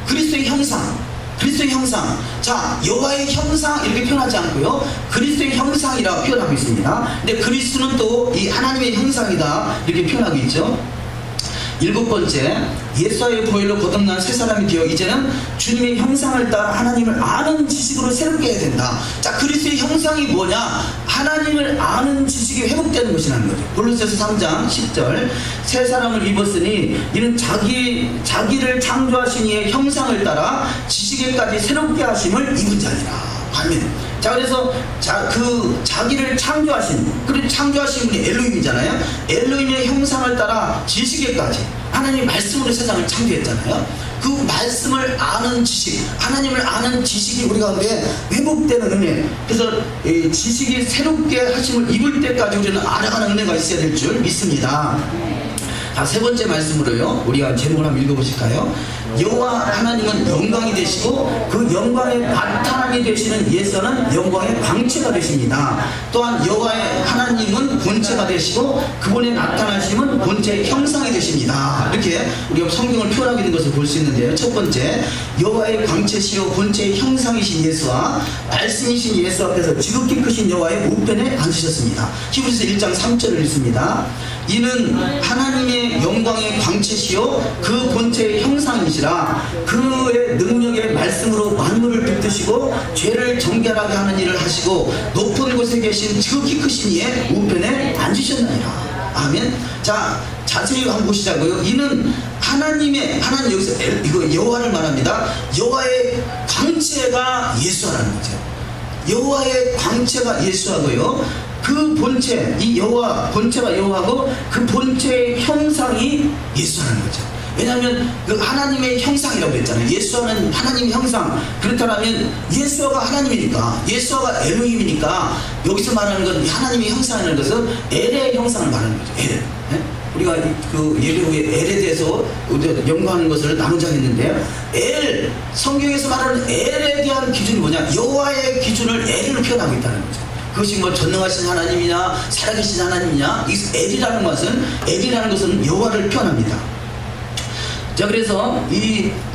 그리스도의 형상, 그리스도의 형상. 자, 여호와의 형상 이렇게 표현하지 않고요, 그리스도의 형상이라고 표현하고 있습니다. 근데 그리스도는 또 이 하나님의 형상이다 이렇게 표현하고 있죠. 일곱 번째, 예수와의 보혈로 거듭난 새 사람이 되어 이제는 주님의 형상을 따라 하나님을 아는 지식으로 새롭게 해야 된다. 자, 그리스도의 형상이 뭐냐? 하나님을 아는 지식이 회복되는 것이라는 거죠. 골로새서 3장 10절. 새 사람을 입었으니 이는 자기를 창조하신 이의 형상을 따라 지식에까지 새롭게 하심을 입은 자니라. 아멘. 자, 그래서 자기를 창조하신, 그리고 창조하신 분이 엘로힘이잖아요. 엘로힘의 형상을 따라 지식에까지, 하나님의 말씀으로 세상을 창조했잖아요. 그 말씀을 아는 지식, 하나님을 아는 지식이 우리 가운데 회복되는 은혜. 그래서 지식이 새롭게 하심을 입을 때까지 우리는 알아가는 은혜가 있어야 될 줄 믿습니다. 자, 세 번째 말씀으로요, 우리가 제목을 한번 읽어보실까요? 여호와 하나님은 영광이 되시고 그 영광의 바탕이 되시는 예수는 영광의 광채가 되십니다. 또한 여호와의 하나님은 본체가 되시고 그분의 나타나심은 본체의 형상이 되십니다. 이렇게 우리가 성경을 표현하게 된 것을 볼 수 있는데요. 첫 번째, 여호와의 광채시요 본체의 형상이신 예수와 말씀이신 예수 앞에서 지극히 크신 여호와의 우편에 앉으셨습니다. 히브리서 1장 3절을 읽습니다. 이는 하나님의 영광의 광채시요 그 본체의 형상이시라. 그의 능력의 말씀으로 만물을 붙드시고 죄를 정결하게 하는 일을 하시고 높은 곳에 계신 지극히 크신 이의 우편에 앉으셨나이다. 아멘. 자, 자세히 한번 보시자고요. 이는 하나님 여기서 이거 여호와를 말합니다. 여호와의 광채가 예수라는 거죠. 여호와의 광채가 예수하고요, 그 본체, 이 여호와, 본체가 여호와고 그 본체의 형상이 예수라는 거죠. 왜냐하면 그 하나님의 형상이라고 했잖아요. 예수와는 하나님의 형상. 그렇다면 예수와가 하나님이니까, 예수와가 엘로힘이니까 여기서 말하는 건 하나님의 형상이라는 것은 엘의 형상을 말하는 거죠. 엘. 네? 우리가 그 예배 후에 엘에 대해서 연구하는 것을 나누자 했는데요. 성경에서 말하는 엘에 대한 기준이 뭐냐? 여호와의 기준을 엘로 표현하고 있다는 거죠. 그것이 뭐 전능하신 하나님이냐 살아계신 하나님이냐. 이 엘이라는 것은 여호와를 표현합니다. 자, 그래서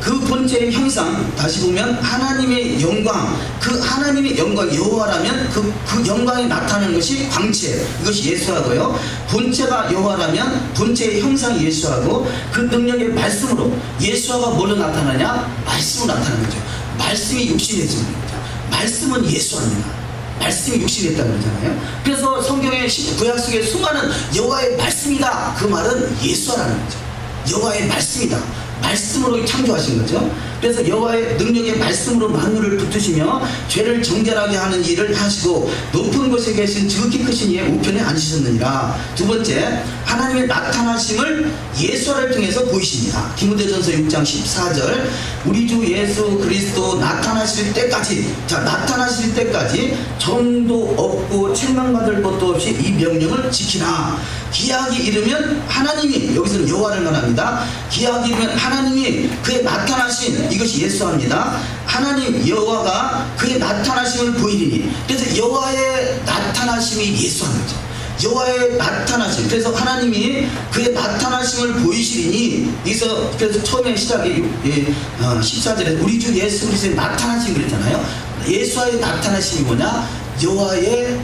그 본체의 형상, 다시 보면 하나님의 영광, 그 하나님의 영광 여호와라면 그 영광이 나타나는 것이 광채, 이것이 예수하고요. 본체가 여호와라면 본체의 형상이 예수하고 그 능력의 말씀으로, 예수하가 뭘로 나타나냐? 말씀으로 나타나는 거죠. 말씀이 육신해진 겁니다. 말씀은 예수합니다. 말씀이 육신했다는 거잖아요. 그래서 성경의 구약 속에 수많은 여호와의 말씀이다, 그 말은 예수라는 거죠. 여호와의 말씀이다. 말씀으로 창조하신 거죠. 그래서 여호와의 능력의 말씀으로 만물을 붙드시며 죄를 정결하게 하는 일을 하시고 높은 곳에 계신 지극히 크신 이의 우편에 앉으셨느니라. 두 번째, 하나님의 나타나심을 예수를 통해서 보이십니다. 디모데전서 6장 14절, 우리 주 예수 그리스도 나타나실 때까지, 자, 나타나실 때까지 정도 없고 책망받을 것도 없이 이 명령을 지키라. 기약이 이르면 하나님이, 여기서는 여호와를 말합니다. 기약이 이르면 하나님이 그의 나타나신, 이것이 예수합니다. 하나님 여호와가 그의 나타나심을 보이리니, 그래서 여호와의 나타나심이 예수하는 거죠. 여호와의 나타나심, 그래서 하나님이 그의 나타나심을 보이시리니, 그래서 처음에 시작이 14절에서 우리 주 예수 그리스도의 나타나심 그랬잖아요. 예수와의 나타나심이 뭐냐? 여호와의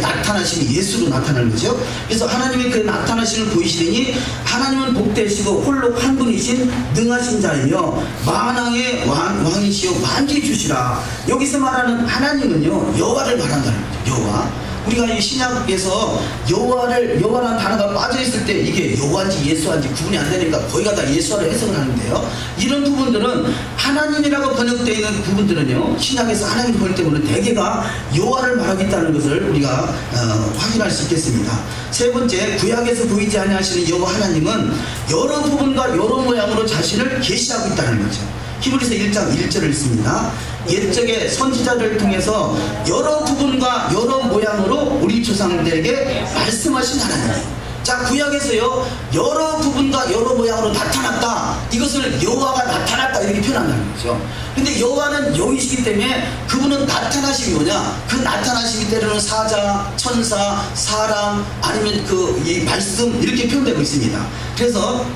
나타나심이 예수로 나타나는 거죠. 그래서 하나님이 그 나타나심을 보이시니 하나님은 복되시고 홀로 한 분이신 능하신 자이며 만왕의 왕이시오 만주의 주시라. 여기서 말하는 하나님은요, 여호와를 말한다는 거죠. 여호와. 우리가 이 신약에서 여호와라는 단어가 빠져있을 때 이게 여호와인지 예수인지 구분이 안 되니까 거의 다 예수를 해석을 하는데요. 이런 부분들은 하나님이라고 번역되어 있는 부분들은요, 신약에서 하나님 번역 때문에 대개가 여호와를 말하고 있다는 것을 우리가 확인할 수 있겠습니다. 세 번째, 구약에서 보이지 아니하시는 여호와 하나님은 여러 부분과 여러 모양으로 자신을 계시하고 있다는 거죠. 히브리서 1장 1절을 읽습니다. 옛적의 선지자들을 통해서 여러 부분과 여러 모양으로 우리 조상들에게 말씀하신 하나님. 자, 구약에서요, 여러 부분과 여러 모양으로 나타났다, 이것을 여호와가 나타났다 이렇게 표현한다는 거죠. 근데 여호와는 영이시기 때문에 그분은 나타나심이 뭐냐? 그 나타나심이 때로는 사자, 천사, 사람, 아니면 이 말씀, 이렇게 표현되고 있습니다. 그래서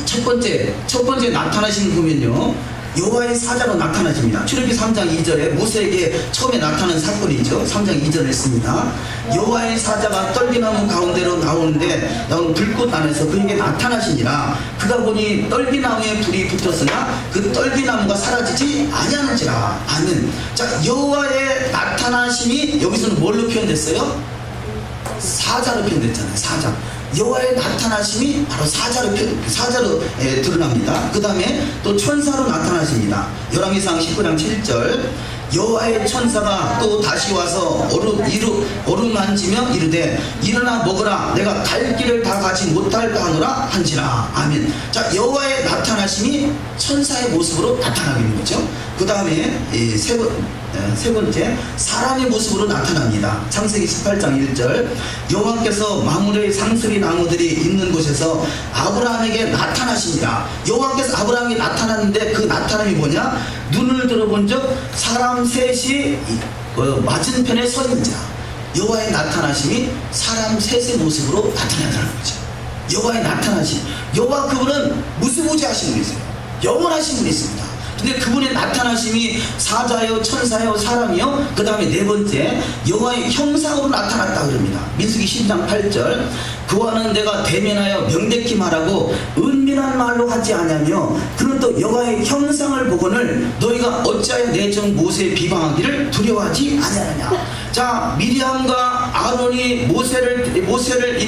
첫 번째 나타나심을 보면요, 여호와의 사자로 나타나십니다. 출애굽기 3장 2절에 모세에게 처음에 나타난 사건이죠. 3장 2절에 있습니다. 여호와의 사자가 떨기나무 가운데로 나오는데 불꽃 안에서 그에게 나타나시니라. 그가 보니 떨기나무에 불이 붙었으나 그 떨기나무가 사라지지 아니하는지라. 아멘. 자, 여호와의 나타나심이 여기서는 뭘로 표현됐어요? 사자로 표현됐잖아요. 사자. 여호와의 나타나심이 바로 사자로 드러납니다. 그 다음에 또 천사로 나타나십니다. 열왕기상 19장 7절, 여호와의 천사가 또 다시 와서 어루만지며 이르되 일어나 먹으라, 내가 갈 길을 다 가지 못할까 하노라 한지라. 아멘. 자, 여호와의 나타나심이 천사의 모습으로 나타나게 되는 거죠. 그 다음에 세 번째, 사람의 모습으로 나타납니다. 창세기 18장 1절, 여호와께서 마므레의 상수리 나무들이 있는 곳에서 아브라함에게 나타나십니다. 여호와께서 아브라함에게 나타났는데 그 나타남이 뭐냐? 눈을 들어본 적 사람 셋이 맞은편에 서 있는 자. 여호와의 나타나심이 사람 셋의 모습으로 나타난다는 거죠. 여호와의 나타나심, 여호와 그분은 무수무지하신 분이세요. 영원하신 분이십니다. 근데 그분의 나타나심이 사자요, 천사요, 사람이요. 그 다음에 네 번째, 여호와의 형상으로 나타났다 그럽니다. 민수기 10장 8절, 그와는 내가 대면하여 명백히 말하고 은밀한 말로 하지 아니하며 그는 또 여호와의 형상을 보거늘 너희가 어찌하여 내 종 모세의 비방하기를 두려워하지 아니하느냐. 자, 미리암과 아론이 모세를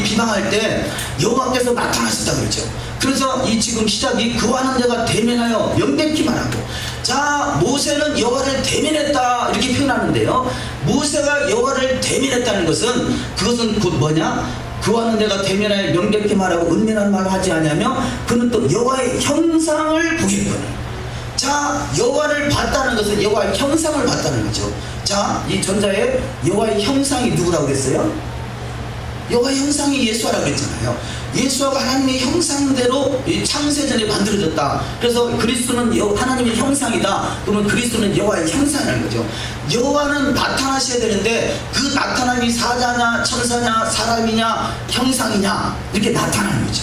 비방할 때 여호와께서 나타나신다 그랬죠. 그래서 지금 시작이 그와는 내가 대면하여 명백히 말하고, 자, 모세는 여호와를 대면했다 이렇게 표현하는데요, 모세가 여호와를 대면했다는 것은 그것은 곧 뭐냐? 그와는 내가 대면하여 명백히 말하고 은밀한 말을 하지 아니하며 그는 또 여호와의 형상을 보겠거늘. 자, 여호와를 봤다는 것은 여호와의 형상을 봤다는 거죠. 자, 이 전자에 여호와의 형상이 누구라고 그랬어요? 여호와의 형상이 예수아라고 했잖아요. 예수아가 하나님의 형상대로 이 창세전에 만들어졌다. 그래서 그리스도는 하나님의 형상이다. 그러면 그리스도는 여호와의 형상이라는 거죠. 여호와는 나타나셔야 되는데 그 나타남이 사자냐 천사냐 사람이냐 형상이냐 이렇게 나타나는 거죠.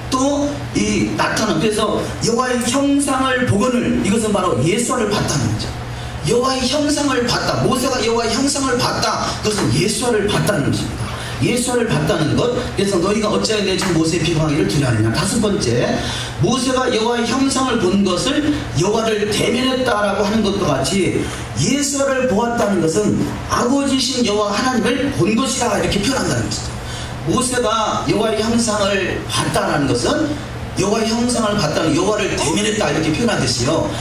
또 이 나타남, 그래서 여호와의 형상을 보거늘, 이것은 바로 예수아를 봤다는 거죠. 여호와의 형상을 봤다. 모세가 여호와의 형상을 봤다. 그것은 예수아를 봤다는 것입니다. 예수아를 봤다는 것. 그래서 너희가 어찌하여 내 종 모세의 비방하기를 두려워하느냐. 다섯 번째, 모세가 여호와의 형상을 본 것을 여호와를 대면했다라고 하는 것과 같이 예수아를 보았다는 것은 아버지신 여호와 하나님을 본 것이다, 이렇게 표현한다는 것이죠. 모세가 여호와의 형상을 봤다는 것은 여호와의 형상을 봤다는, 여호와를 대면했다, 이렇게 표현하듯이요,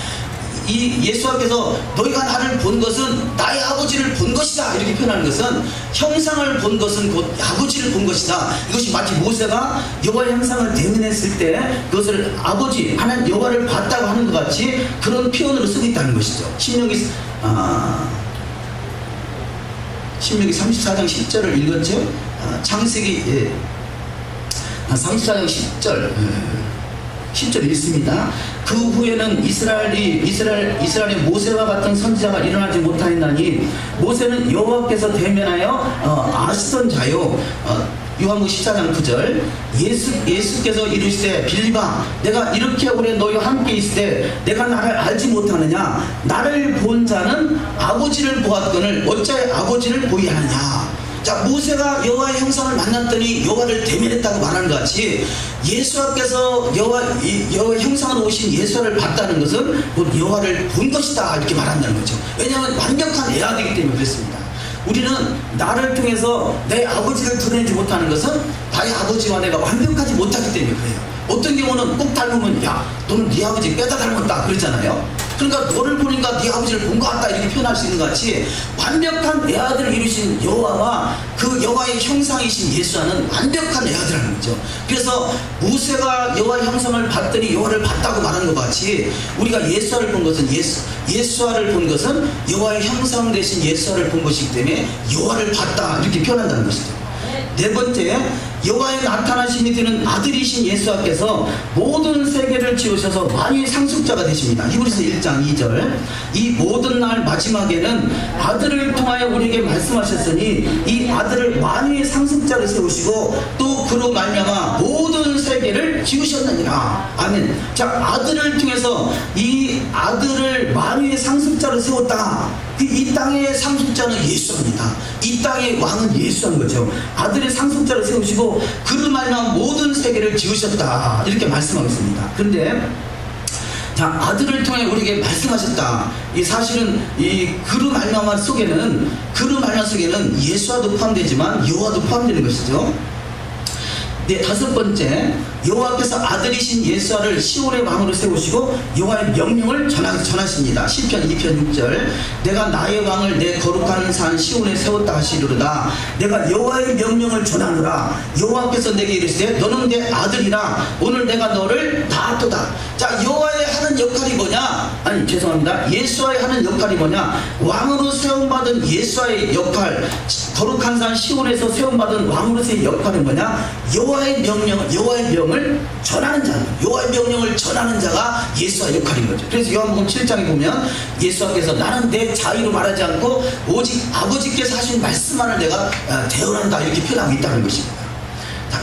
이 예수께서 너희가 나를 본 것은 나의 아버지를 본 것이다, 이렇게 표현하는 것은 형상을 본 것은 곧 아버지를 본 것이다. 이것이 마치 모세가 여호와의 형상을 대면했을 때 그것을 아버지 하나님 여호와를 봤다고 하는 것 같이 그런 표현으로 쓰고 있다는 것이죠. 신명기 34장 10절을 읽었죠. 창세기 34장 10절 읽습니다. 그 후에는 이스라엘의 모세와 같은 선지자가 일어나지 못하였나니 모세는 여호와께서 대면하여 아시던 자요. 요한복음 14장 9절, 예수께서 이르시되 빌리바 내가 이렇게 오래 너희와 함께 있을 때 내가 나를 알지 못하느냐. 나를 본 자는 아버지를 보았거늘 어찌하여 아버지를 보이야 하느냐. 자, 모세가 여호와의 형상을 만났더니 여호와를 대면했다고 말하는 것 같이 예수께서 여호와의 형상으로 오신 예수를 봤다는 것은 곧 여호와를 본 것이다, 이렇게 말한다는 거죠. 왜냐하면 완벽한 애아되기 때문에 그렇습니다. 우리는 나를 통해서 내 아버지를 드러내지 못하는 것은 나의 아버지와 내가 완벽하지 못하기 때문에 그래요. 어떤 경우는 꼭 닮으면 야 너는 네 아버지 빼다 닮았다 그러잖아요. 그러니까 너를 보니까 네 아버지를 본 것 같다, 이렇게 표현할 수 있는 것 같이 완벽한 내 아들을 이루신 여호와와 그 여호와의 형상이신 예수와는 완벽한 내 아들이라는 거죠. 그래서 모세가 여호와의 형상을 봤더니 여호와를 봤다고 말하는 것 같이 우리가 예수와를 본 것은 예수와를 본 것은 여호와의 형상 대신 예수와를 본 것이기 때문에 여호와를 봤다, 이렇게 표현한다는 것이죠. 네 번째, 여호와의 나타나심이 되는 아들이신 예수께서 모든 세계를 지으셔서 만유의 상속자가 되십니다. 히브리서 1장 2절, 이 모든 날 마지막에는 아들을 통하여 우리에게 말씀하셨으니 이 아들을 만유의 상속자로 세우시고 또 그로 말미암아 모든 세계를 지으셨느니라. 아멘. 자, 아들을 통해서 이 아들을 만유의 상속자로 세웠다. 이 땅의 상속자는 예수입니다. 이 땅의 왕은 예수인 거죠. 아들의 상속자를 세우시고 그로 말미암아 모든 세계를 지으셨다, 이렇게 말씀하고 있습니다. 그런데 자, 아들을 통해 우리에게 말씀하셨다. 이 사실은 이 그로 말미암아 속에는 예수와도 포함되지만 여호와도 포함되는 것이죠. 네, 다섯 번째, 여호와께서 아들이신 예수를 시온의 왕으로 세우시고 여호와의 명령을 전하십니다. 시편 2편 6절, 내가 나의 왕을 내 거룩한 산 시온에 세웠다 하시리로다. 내가 여호와의 명령을 전하노라. 여호와께서 내게 이르시되 너는 내 아들이라. 오늘 내가 너를 낳았도다. 자, 여호와의 하는 역할이 뭐냐? 아니, 죄송합니다. 예수와의 하는 역할이 뭐냐? 왕으로 세움받은 예수와의 역할, 거룩한 산 시온에서 세움받은 왕으로서의 역할은 뭐냐? 여호와의 명령을 전하는 자, 여호와의 명령을 전하는 자가 예수와의 역할인 거죠. 그래서 요한복음 7장에 보면 예수께서 나는 내 자유로 말하지 않고 오직 아버지께서 하신 말씀만을 내가 대언한다, 이렇게 표현하고 있다는 것입니다.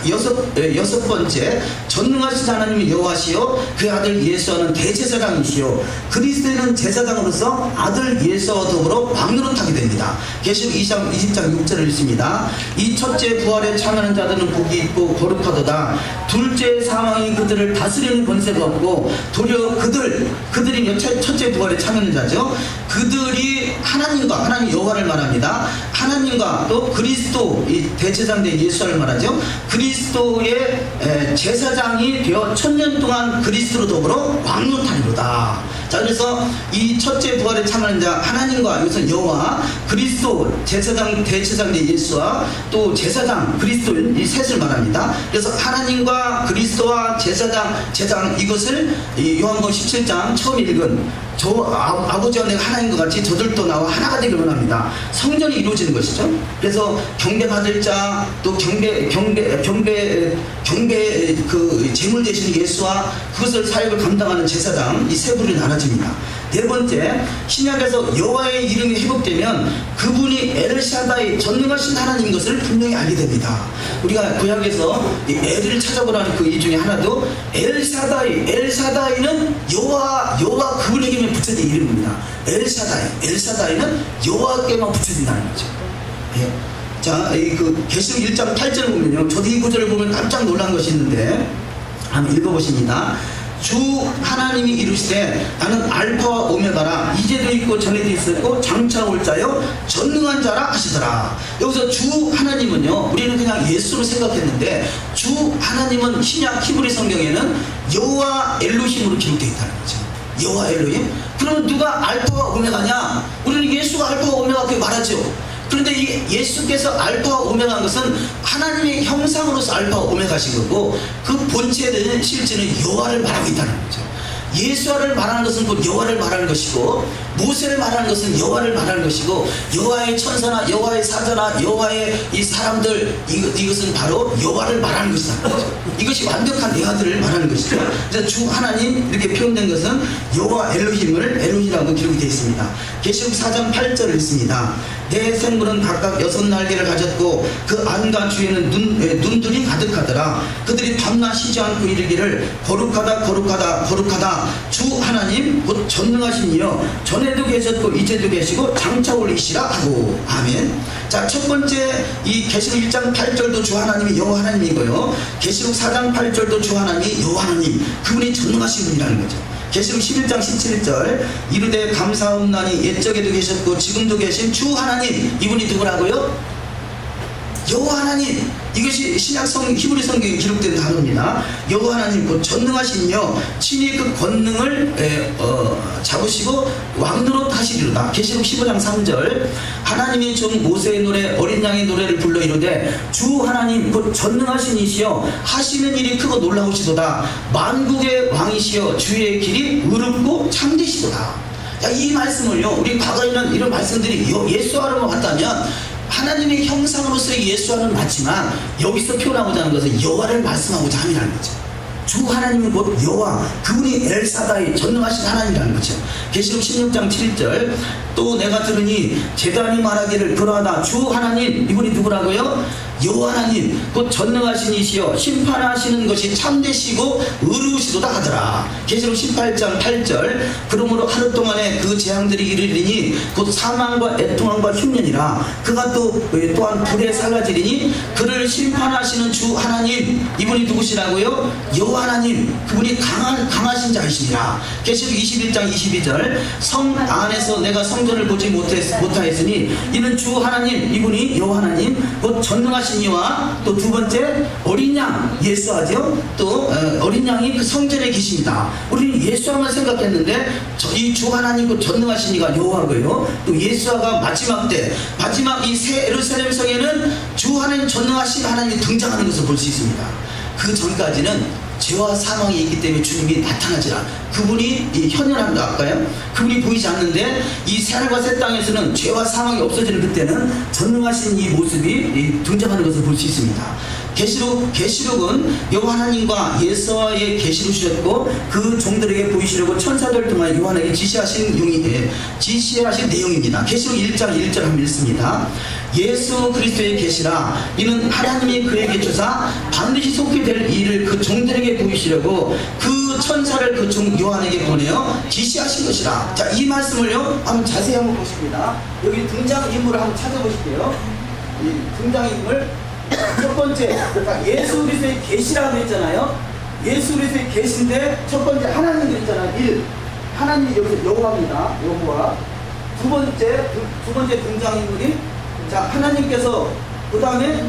여섯 번째, 전능하신 하나님이 여호와시요 그 아들 예수와는 대제사장이시요 그리스도는 제사장으로서 아들 예수와 더불어 왕노릇하게 됩니다. 계시록 20장 6절을 읽습니다. 이 첫째 부활에 참여하는 자들은 복이 있고 거룩하도다. 둘째 사망이 그들을 다스리는 권세가 없고 도리어 그들이 첫째 부활에 참여하는 자죠. 그들이 하나님 여호와를 말합니다. 하나님과 또 그리스도, 이 대제사장 된 예수를 말하죠. 그리스도의 제사장이 되어 1000년 동안 그리스도로 더불어 왕노릇하리로다. 자, 그래서 이 첫째 부활에 참여하는 자 하나님과 이것은 여호와, 그리스도 제사장 대제사장 예수와 또 제사장 그리스도인 이 셋을 말합니다. 그래서 하나님과 그리스도와 제사장 이것을 이 요한복음 17장 처음 읽은 아버지와 내가 하나인 것 같이 저들도 나와 하나가 되기를 원합니다. 성전이 이루어지는 것이죠. 그래서 경배받을 자, 또 경배 그 제물 되시는 예수와 그것을 사역을 감당하는 제사장, 이 세 부류로 나눠집니다. 네 번째, 신약에서 여호와의 이름이 회복되면 그분이 엘샤다이 전능하신 하나님인 것을 분명히 알게 됩니다. 우리가 구약에서 이 엘을 찾아보라는 그 일 중에 하나도 엘샤다이는 여호와 그분에게만 붙여진 이름입니다. 엘샤다이는 여호와께만 붙여진다는 거죠. 예. 자, 그 계시록 1장 8절을 보면요, 저도 이 구절을 보면 깜짝 놀란 것이 있는데 한번 읽어보십니다. 주 하나님이 이루시되 나는 알파와 오메가라, 이제도 있고 전에도 있었고 장차 올 자요 전능한 자라 하시더라. 여기서 주 하나님은요, 우리는 그냥 예수로 생각했는데 주 하나님은 신약 히브리 성경에는 여호와 엘로힘으로 기록되어 있다는 거죠. 여호와 엘로힘? 그러면 누가 알파와 오메가냐? 우리는 예수가 알파와 오메가 그렇게 말하죠. 그런데 이 예수께서 알파와 오메가인 것은 하나님의 형상으로서 알파와 오메가신 거고, 그 본체는 실제는 여호와를 말하고 있다는 거죠. 예수와를 말하는 것은 곧 여호와를 말하는 것이고, 모세를 말하는 것은 여호와를 말하는 것이고, 여호와의 천사나 여호와의 사자나 여호와의 이 사람들, 이것은 바로 여호와를 말하는 것이다. 이것이 완벽한 내아들을 말하는 것이죠. 그래서 주 하나님 이렇게 표현된 것은 여호와 엘로힘이라고 기록이 되어 있습니다. 계시록 4장 8절을 읽습니다. 내 생물은 각각 6날개를 가졌고 그 안과 주에는 눈들이 가득하더라. 그들이 밤낮 쉬지 않고 이르기를 거룩하다 거룩하다 거룩하다 주 하나님 곧 전능하신 이여, 전에도 계셨고 이제도 계시고 장차 올리시라 하고. 아멘. 자, 첫 번째 이 계시록 1장 8절도 주 하나님이 여호와 하나님이고요, 계시록 4장 8절도 주 하나님이 여호와 하나님, 그분이 전능하신 분이라는 거죠. 계시록 11장 17절 이르되 감사옵나니 옛적에도 계셨고 지금도 계신 주 하나님, 이분이 누구라고요? 여호와 하나님. 이것이 신약 히브리 성경에 기록된 단어입니다. 여호와 하나님 곧 전능하신 여, 친히 그 권능을 잡으시고 왕노릇 하시리로다. 계시록 15장 3절 하나님의 종 모세의 노래 어린 양의 노래를 불러 이르되 주 하나님 곧 전능하신 이시여 하시는 일이 크고 놀라우시도다. 만국의 왕이시여 주의 길이 의롭고 참되시도다. 자, 이 말씀을요, 우리 과거에는 이런 말씀들이 예수와로 왔다면 하나님의 형상으로서의 예수와는 맞지만 여기서 표현하고자 하는 것은 여호와를 말씀하고자 함이라는 거죠. 주 하나님은 곧 여호와, 그분이 엘사다이 전능하신 하나님이라는 거죠. 계시록 16장 7절 또 내가 들으니 제단이 말하기를 그러하다 주 하나님, 이분이 누구라고요? 여호와 하나님 곧 전능하신 이시여 심판하시는 것이 참되시고 의로우시도다 하더라. 계시록 18장 8절 그러므로 하루 동안에 그 재앙들이 이르리니 곧 사망과 애통함과 흉년이라. 그가 또한 불에 살라지리니 그를 심판하시는 주 하나님, 이분이 누구시라고요? 여호와 하나님, 그분이 강하신 자이시니라. 계시록 21장 22절 성 안에서 내가 성전을 보지 못하였으니 이는 주 하나님, 이분이 여호와 하나님 곧 전능하신 이와 또 두 번째 어린 양 예수하죠. 또 어린 양이 그 성전에 계십니다. 우리는 예수와만 생각했는데 이 주 하나님 그 전능하신 이가 여호와고요, 또 예수와가 마지막 때 마지막 이 새 예루살렘 성에는 주 하나님 전능하신 하나님이 등장하는 것을 볼 수 있습니다. 그 전까지는 죄와 사망이 있기 때문에 주님이 나타나지 않아. 그분이 현현한다 할까요? 그분이 보이지 않는데 이 새하늘과 새 땅에서는 죄와 사망이 없어지는 그때는 전능하신 이 모습이 등장하는 것을 볼 수 있습니다. 계시록은 여호와 하나님과 예수와의 계시를 주셨고 그 종들에게 보이시려고 천사들 통하여 요한에게 지시하신 내용입니다. 계시록 1장 1절 한번 읽습니다. 예수 그리스도의 계시라. 이는 하나님이 그에게 주사 반드시 속히 될 일을 그 종들에게 보이시려고 그 천사를 그 종 요한에게 보내어 지시하신 것이라. 자, 이 말씀을요 한번 자세히 한번 보십니다. 여기 등장인물을 한번 찾아보실게요. 이 등장인물 첫 번째, 그러니까 예수 그리스도의 계시라고 했잖아요. 예수 그리스도의 계시인데 첫 번째 하나님 있잖아요. 하나님이 여기서 여호와입니다. 여호와. 두 번째 등장인물이 자 하나님께서, 그 다음에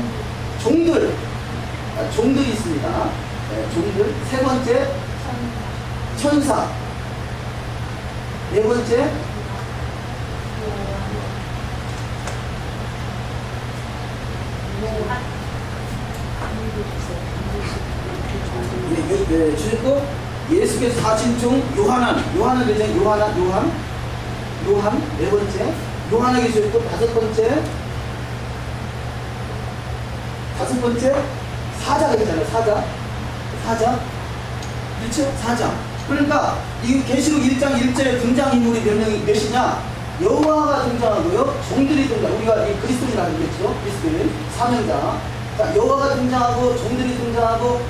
종들이 있습니다. 네, 종들. 세 번째 천사. 네 번째 주셨고 예수께서 하신 중 요한은 되죠. 요한 네 번째 요한에게 주셨고 다섯 번째 사자가 있잖아요. 사자 그렇죠? 사자. 그러니까 이 계시록 1장 1절에 등장인물이 몇이냐? 여호와가 등장하고요, 종들이 등장. 우리가 이 그리스도인이라고 그랬죠. 그리스도인 사명자. 자, 여호와가 등장하고 종들이 등장하고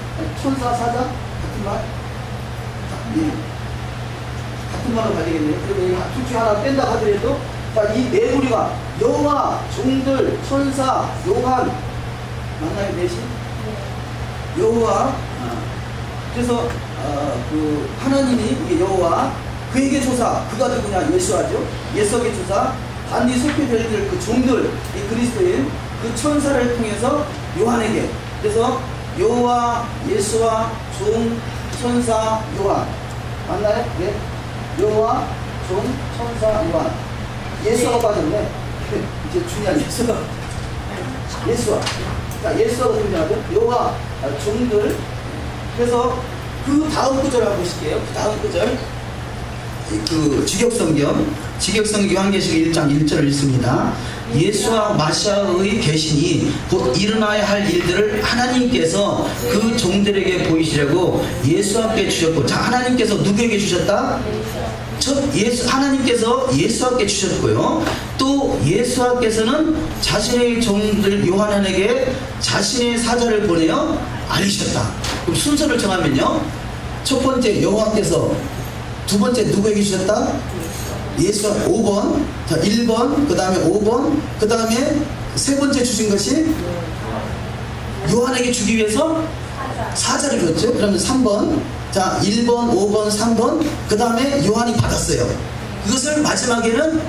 천사 사자 같은 말. 자, 같은 말로 가야 되겠네요. 그리고 둘 중에 하나 뺀다 하더라도 자, 이 네 무리가 여호와, 종들, 천사, 요한 맞나요? 넷이? 여호와. 그래서 그 하나님이 이게 여호와, 그에게 조사, 그가 누구냐? 예수하죠. 예수에게 조사, 반드시 속히 될 그 종들, 이 그리스도인 그 천사를 통해서 요한에게. 그래서 여호와, 예수와 종, 천사, 요한 맞나요? 네. 여호와, 종, 천사, 요한. 예수가 빠졌네. 이제 중요한 예수와. 자, 예수가 등장하죠. 여호와, 종들. 그래서 그 다음 구절 한번 보실게요. 그 다음 구절. 그 직역성경 요한계시록 1장 1절을 읽습니다. 예수와 마시아의 계시니 곧 일어나야 할 일들을 하나님께서 그 종들에게 보이시려고 예수께 주셨고. 자, 하나님께서 누구에게 주셨다? 하나님께서 예수께 주셨고요. 또 예수께서는 자신의 종들 요한에게 자신의 사자를 보내어 알리셨다. 그럼 순서를 정하면요, 첫 번째 여호와께서, 두 번째 누구에게 주셨다? 예수 5번, 자 1번, 그 다음에 5번, 그 다음에 세 번째 주신 것이 요한에게 주기 위해서 사자를 줬죠. 그러면 3번, 자 1번, 5번, 3번, 그 다음에 요한이 받았어요. 그것을 마지막에는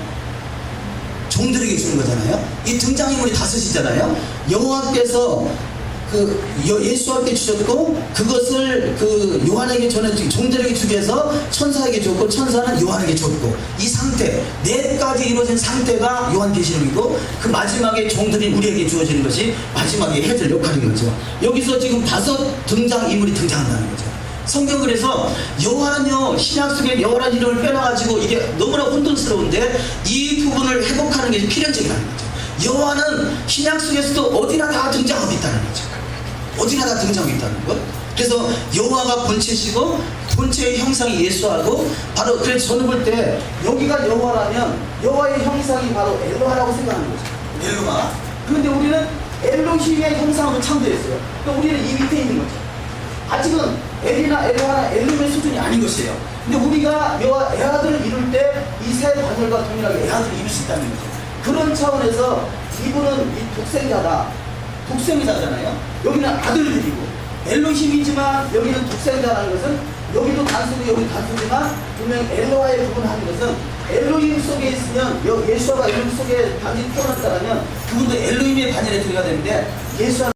종들에게 주는 거잖아요. 이 등장인물이 다섯이잖아요. 여호와께서 그 예수께 주셨고, 그것을 그 요한에게 전해주기, 종들에게 주기 위해서 천사에게 줬고, 천사는 요한에게 줬고, 이 상태 네 가지 이루어진 상태가 요한계시록이고, 그 마지막에 종들이 우리에게 주어지는 것이 마지막에 해줄 역할인 거죠. 여기서 지금 다섯 등장인물이 등장한다는 거죠. 성경. 그래서 여호와는요, 신약 속에 여호와라는 이름을 빼놔가지고 이게 너무나 혼돈스러운데 이 부분을 회복하는 게 필연적이라는 거죠. 여호와는 신약 속에서도 어디나 다 등장하고 있다는 거죠. 어디나 다 등장하고 있다는 것. 그래서 여호와가 본체시고, 본체의 형상이 예수하고, 바로 그래서 저는 볼 때 여기가 여호와라면 여호와의 형상이 바로 엘로하라고 생각하는 거죠. 엘로하. 그런데 우리는 엘로힘의 형상으로 창조했어요. 그러니까 우리는 이 밑에 있는 거죠. 아직은 엘이나 엘로하나 엘로힘의 수준이 아닌 것이에요. 근데 우리가 애아들을 이룰 때 이 세 반열과 동일하게 애아들을 이룰 수 있다는 거죠. 그런 차원에서 이분은 이 독생자잖아요. 여기는 아들들이고, 엘로힘이지만 여기는 독생자라는 것은, 여기도 단수고 여기도 단수지만 분명 엘로와의 부분하는 것은, 엘로힘 속에 있으면 예수가 엘로힘 속에 단지 태어났다면 그분도 엘로힘의 반열에 들어가야 되는데, 예수와